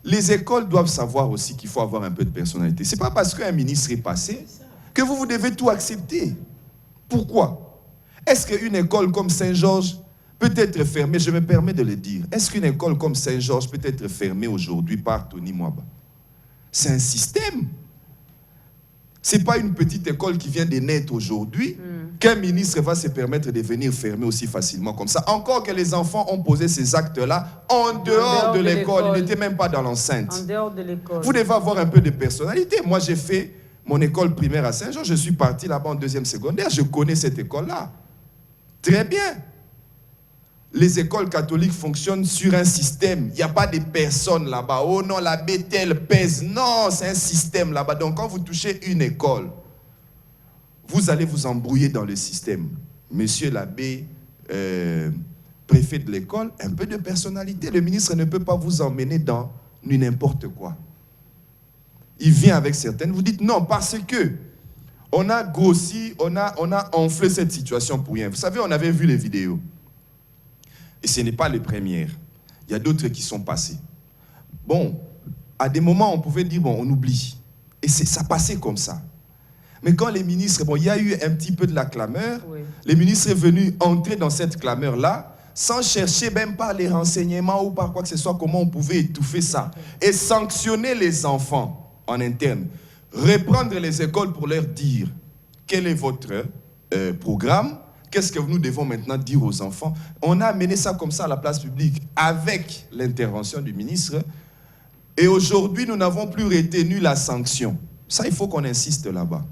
C: Les écoles doivent savoir aussi qu'il faut avoir un peu de personnalité. Ce n'est pas parce qu'un ministre est passé que vous devez tout accepter. Pourquoi? Est-ce qu'une école comme Saint-Georges peut être fermée? Je me permets de le dire. Est-ce qu'une école comme Saint-Georges peut être fermée aujourd'hui par Tony Mwaba? C'est un système. Ce n'est pas une petite école qui vient de naître aujourd'hui qu'un ministre va se permettre de venir fermer aussi facilement comme ça. Encore que les enfants ont posé ces actes-là en dehors de l'école. Ils n'étaient même pas dans l'enceinte.
A: En dehors de l'école.
C: Vous devez avoir un peu de personnalité. Moi, j'ai fait mon école primaire à Saint-Jean. Je suis parti là-bas en deuxième secondaire. Je connais cette école-là. Très bien. Les écoles catholiques fonctionnent sur un système. Il n'y a pas de personnes là-bas. Oh non, l'abbé tel pèse. Non, c'est un système là-bas. Donc, quand vous touchez une école, vous allez vous embrouiller dans le système. Monsieur l'abbé, préfet de l'école, un peu de personnalité. Le ministre ne peut pas vous emmener dans n'importe quoi. Il vient avec certaines. Vous dites non, parce que on a grossi, on a enflé cette situation pour rien. Vous savez, on avait vu les vidéos. Et ce n'est pas les premières. Il y a d'autres qui sont passées. Bon, à des moments, on pouvait dire, bon, on oublie. Et ça passait comme ça. Mais quand les ministres, bon, il y a eu un petit peu de la clameur, oui. Les ministres sont venus entrer dans cette clameur-là, sans chercher même par les renseignements ou par quoi que ce soit, comment on pouvait étouffer ça. Et sanctionner les enfants en interne. Reprendre les écoles pour leur dire, quel est votre programme? Qu'est-ce que nous devons maintenant dire aux enfants? On a amené ça comme ça à la place publique avec l'intervention du ministre. Et aujourd'hui, nous n'avons plus retenu la sanction. Ça, il faut qu'on insiste là-bas.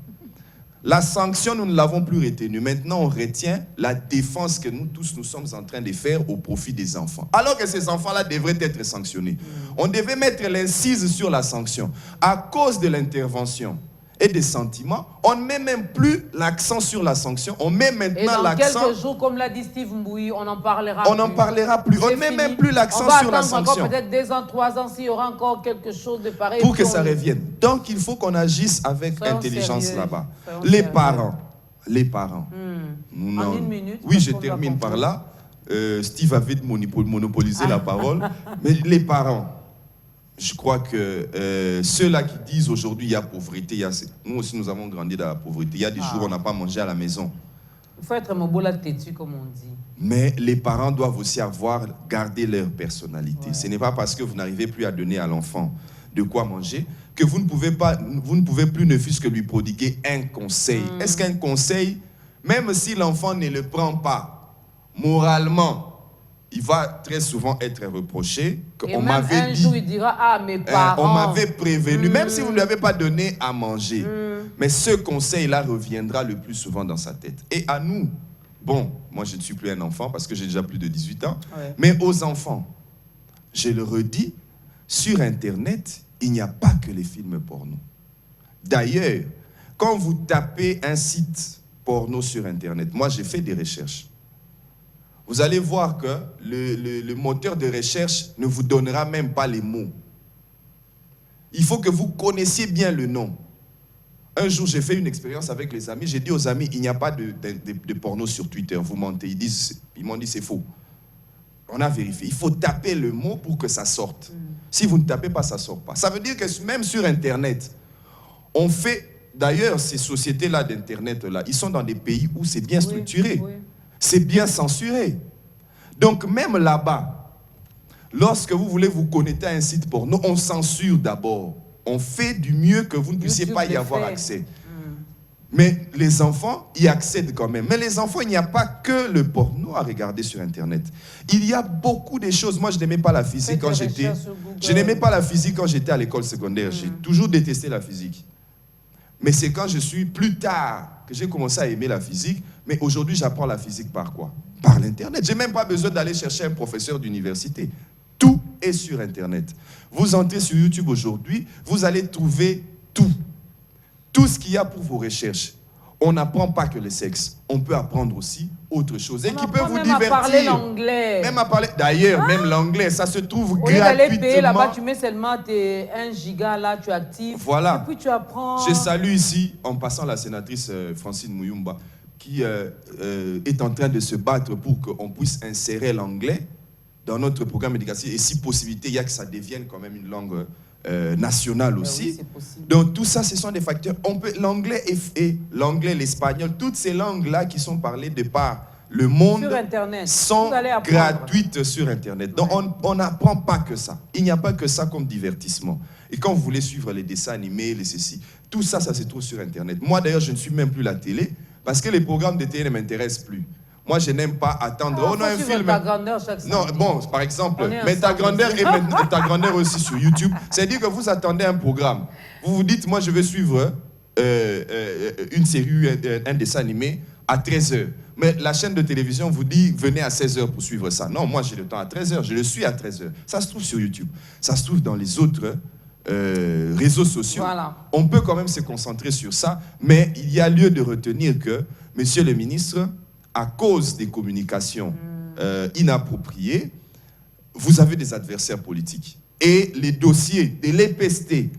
C: La sanction, nous ne l'avons plus retenue. Maintenant, on retient la défense que nous tous, nous sommes en train de faire au profit des enfants. Alors que ces enfants-là devraient être sanctionnés. On devait mettre l'incise sur la sanction. À cause de l'intervention et des sentiments, on ne met même plus l'accent sur la sanction. On met maintenant l'accent...
A: Et dans quelques jours, comme l'a dit Steve Mbouyi, on n'en parlera plus.
C: On n'en parlera plus. On ne met même plus l'accent sur la sanction. On va attendre
A: encore peut-être 2 ans, 3 ans, s'il y aura encore quelque chose de pareil.
C: Pour que ça revienne. Donc, il faut qu'on agisse avec intelligence là-bas. Les parents.
A: En une minute.
C: Oui, je termine par là. Steve avait monopolisé la parole. Mais les parents... Je crois que ceux-là qui disent aujourd'hui il y a pauvreté, nous aussi nous avons grandi dans la pauvreté. Il y a des jours où on n'a pas mangé à la maison.
A: Il faut être mobola têtu, comme on dit.
C: Mais les parents doivent aussi garder leur personnalité. Ouais. Ce n'est pas parce que vous n'arrivez plus à donner à l'enfant de quoi manger que vous ne pouvez plus ne fût-ce que lui prodiguer un conseil. Est-ce qu'un conseil, même si l'enfant ne le prend pas moralement, il va très souvent être reproché qu'on m'avait dit...
A: Un jour, il dira, ah, mes parents...
C: on m'avait prévenu, même si vous ne lui avez pas donné à manger. Mais ce conseil-là reviendra le plus souvent dans sa tête. Et à nous, bon, moi je ne suis plus un enfant parce que j'ai déjà plus de 18 ans, mais aux enfants, je le redis, sur Internet, il n'y a pas que les films porno. D'ailleurs, quand vous tapez un site porno sur Internet, moi j'ai fait des recherches, vous allez voir que le moteur de recherche ne vous donnera même pas les mots. Il faut que vous connaissiez bien le nom. Un jour, j'ai fait une expérience avec les amis. J'ai dit aux amis, il n'y a pas de porno sur Twitter. Vous mentez. Ils m'ont dit, c'est faux. On a vérifié. Il faut taper le mot pour que ça sorte. Si vous ne tapez pas, ça ne sort pas. Ça veut dire que même sur Internet, on fait... D'ailleurs, ces sociétés-là d'Internet-là, ils sont dans des pays où c'est bien structuré. Oui. C'est bien censuré. Donc, même là-bas, lorsque vous voulez vous connecter à un site porno, on censure d'abord. On fait du mieux que vous ne puissiez pas y avoir accès. Mais les enfants y accèdent quand même. Mais les enfants, il n'y a pas que le porno à regarder sur Internet. Il y a beaucoup de choses. Moi, je n'aimais pas la physique quand j'étais... Je n'aimais pas la physique quand j'étais à l'école secondaire. J'ai toujours détesté la physique. Mais c'est quand je suis plus tard que j'ai commencé à aimer la physique. Mais aujourd'hui, j'apprends la physique par quoi? Par l'Internet. Je n'ai même pas besoin d'aller chercher un professeur d'université. Tout est sur Internet. Vous entrez sur YouTube aujourd'hui, vous allez trouver tout. Tout ce qu'il y a pour vos recherches. On n'apprend pas que le sexe. On peut apprendre aussi autre chose. Et qui peut vous divertir.
A: Même à parler l'anglais.
C: Même à parler... D'ailleurs, même l'anglais, ça se trouve gratuitement.
A: Au lieu d'aller payer là-bas, tu mets seulement tes 1 giga, là, tu actives.
C: Voilà.
A: Et puis tu apprends...
C: Je salue ici, en passant, la sénatrice Francine Mouyumba, qui est en train de se battre pour qu'on puisse insérer l'anglais dans notre programme éducatif. Et si possibilité, il y a que ça devienne quand même une langue... nationale aussi. Oui, donc tout ça, ce sont des facteurs. L'anglais et l'anglais, l'espagnol, toutes ces langues-là qui sont parlées de par le monde
A: sur Internet.
C: Sont gratuites sur Internet. Donc on n'apprend pas que ça. Il n'y a pas que ça comme divertissement. Et quand vous voulez suivre les dessins animés, les ceci, tout ça, ça se trouve sur Internet. Moi d'ailleurs, je ne suis même plus la télé parce que les programmes de télé ne m'intéressent plus. Moi, je n'aime pas attendre.
A: Oh non, un film. Ta grandeur chaque
C: non, bon, par exemple, mais ta grandeur et ta grandeur aussi sur YouTube. C'est-à-dire que vous attendez un programme. Vous vous dites, moi, je veux suivre une série, un dessin animé à 13h. Mais la chaîne de télévision vous dit, venez à 16h pour suivre ça. Non, moi, j'ai le temps à 13h. Je le suis à 13h. Ça se trouve sur YouTube. Ça se trouve dans les autres réseaux sociaux.
A: Voilà.
C: On peut quand même se concentrer sur ça. Mais il y a lieu de retenir que, monsieur le ministre, à cause des communications inappropriées, vous avez des adversaires politiques. Et les dossiers de l'EPST,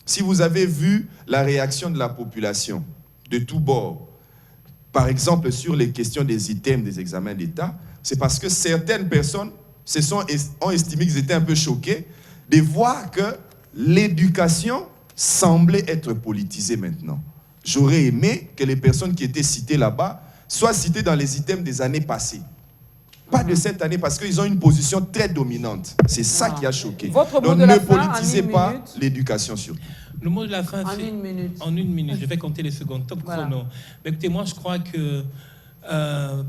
C: si vous avez vu la réaction de la population de tous bords, par exemple sur les questions des items des examens d'État, c'est parce que certaines personnes ont estimé qu'ils étaient un peu choqués de voir que l'éducation semblait être politisée maintenant. J'aurais aimé que les personnes qui étaient citées là-bas soient cités dans les items des années passées. Pas de cette année, parce qu'ils ont une position très dominante. C'est ça qui a choqué.
A: Votre mot
C: donc
A: de la
C: ne
A: fin,
C: politisez pas l'éducation surtout.
B: Le mot de la fin,
A: c'est... En 1 minute.
B: En 1 minute, je vais compter les secondes. Top chrono. Mais écoutez, moi, je crois que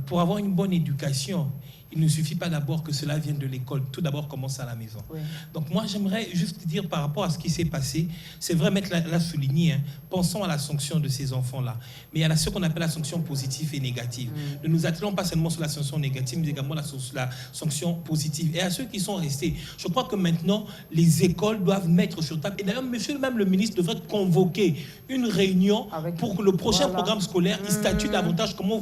B: pour avoir une bonne éducation, il ne suffit pas d'abord que cela vienne de l'école. Tout d'abord, commence à la maison. Oui. Donc moi, j'aimerais juste dire par rapport à ce qui s'est passé, c'est vrai mettre la souligner. Hein. Pensons à la sanction de ces enfants-là. Mais il y a ce qu'on appelle la sanction positive et négative. Ne nous attelons pas seulement sur la sanction négative, mais également la sanction positive. Et à ceux qui sont restés, je crois que maintenant, les écoles doivent mettre sur table. Et d'ailleurs, monsieur même le ministre devrait convoquer une réunion pour que le prochain programme scolaire, il statue davantage comment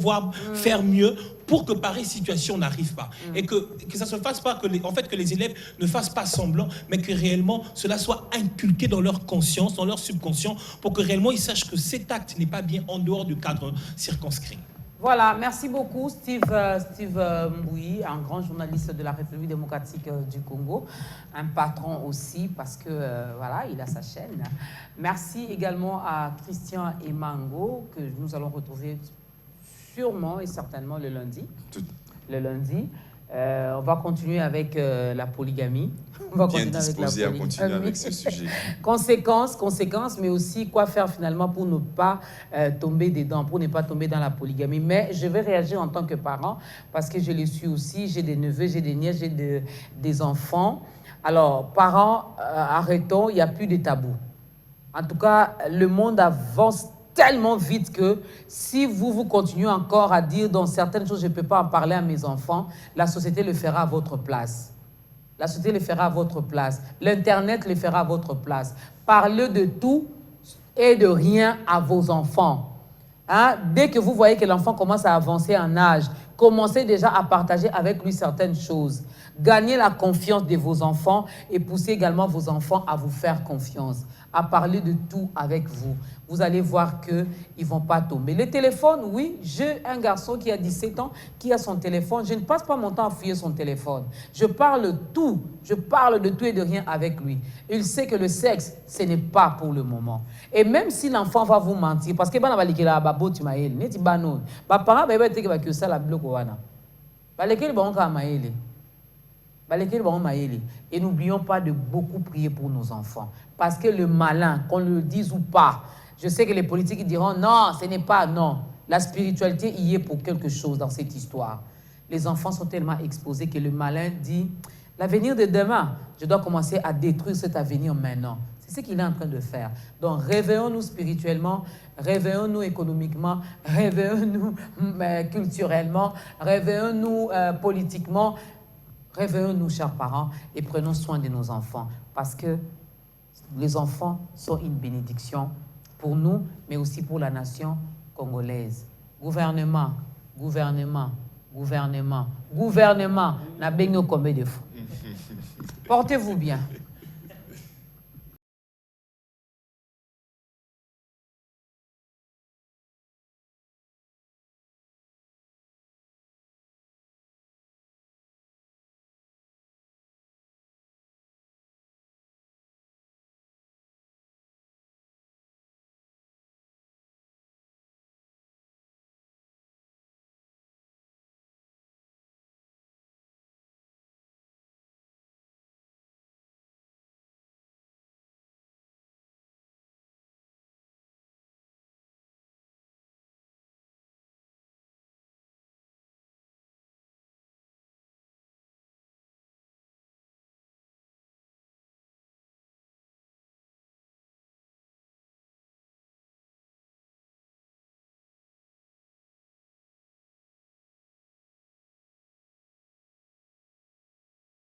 B: faire mieux pour que pareille situation n'arrive pas. Et que ça se fasse pas, que les élèves ne fassent pas semblant, mais que réellement cela soit inculqué dans leur conscience, dans leur subconscient, pour que réellement ils sachent que cet acte n'est pas bien en dehors du cadre circonscrit.
A: Voilà, merci beaucoup Steve Mbouyi, un grand journaliste de la République démocratique du Congo, un patron aussi parce que voilà, il a sa chaîne. Merci également à Christian Emango que nous allons retrouver sûrement et certainement le lundi. Le lundi. On va continuer avec la polygamie. On va
C: bien disposé à continuer avec ce sujet.
A: Conséquences, mais aussi quoi faire finalement pour ne pas tomber dedans, pour ne pas tomber dans la polygamie. Mais je vais réagir en tant que parent parce que je le suis aussi. J'ai des neveux, j'ai des nièces, j'ai des enfants. Alors, parents, arrêtons, il n'y a plus de tabous. En tout cas, le monde avance tellement vite que si vous continuez encore à dire dans certaines choses, je ne peux pas en parler à mes enfants, la société le fera à votre place. La société le fera à votre place. L'Internet le fera à votre place. Parlez de tout et de rien à vos enfants. Hein? Dès que vous voyez que l'enfant commence à avancer en âge, commencez déjà à partager avec lui certaines choses. Gagnez la confiance de vos enfants et poussez également vos enfants à vous faire confiance, à parler de tout avec vous. Vous allez voir qu'ils ne vont pas tomber. Les téléphones, oui, j'ai un garçon qui a 17 ans, qui a son téléphone. Je ne passe pas mon temps à fouiller son téléphone. Je parle de tout et de rien avec lui. Il sait que le sexe, ce n'est pas pour le moment. Et même si l'enfant va vous mentir, parce que les parents et n'oublions pas de beaucoup prier pour nos enfants. Parce que le malin, qu'on le dise ou pas, je sais que les politiques diront non, ce n'est pas non. La spiritualité y est pour quelque chose dans cette histoire. Les enfants sont tellement exposés que le malin dit l'avenir de demain, je dois commencer à détruire cet avenir maintenant. C'est ce qu'il est en train de faire. Donc réveillons-nous spirituellement, réveillons-nous économiquement, réveillons-nous culturellement, réveillons-nous politiquement. Réveillons-nous, chers parents, et prenons soin de nos enfants, parce que les enfants sont une bénédiction pour nous, mais aussi pour la nation congolaise. Gouvernement, n'a bien combien de fois. Portez-vous bien.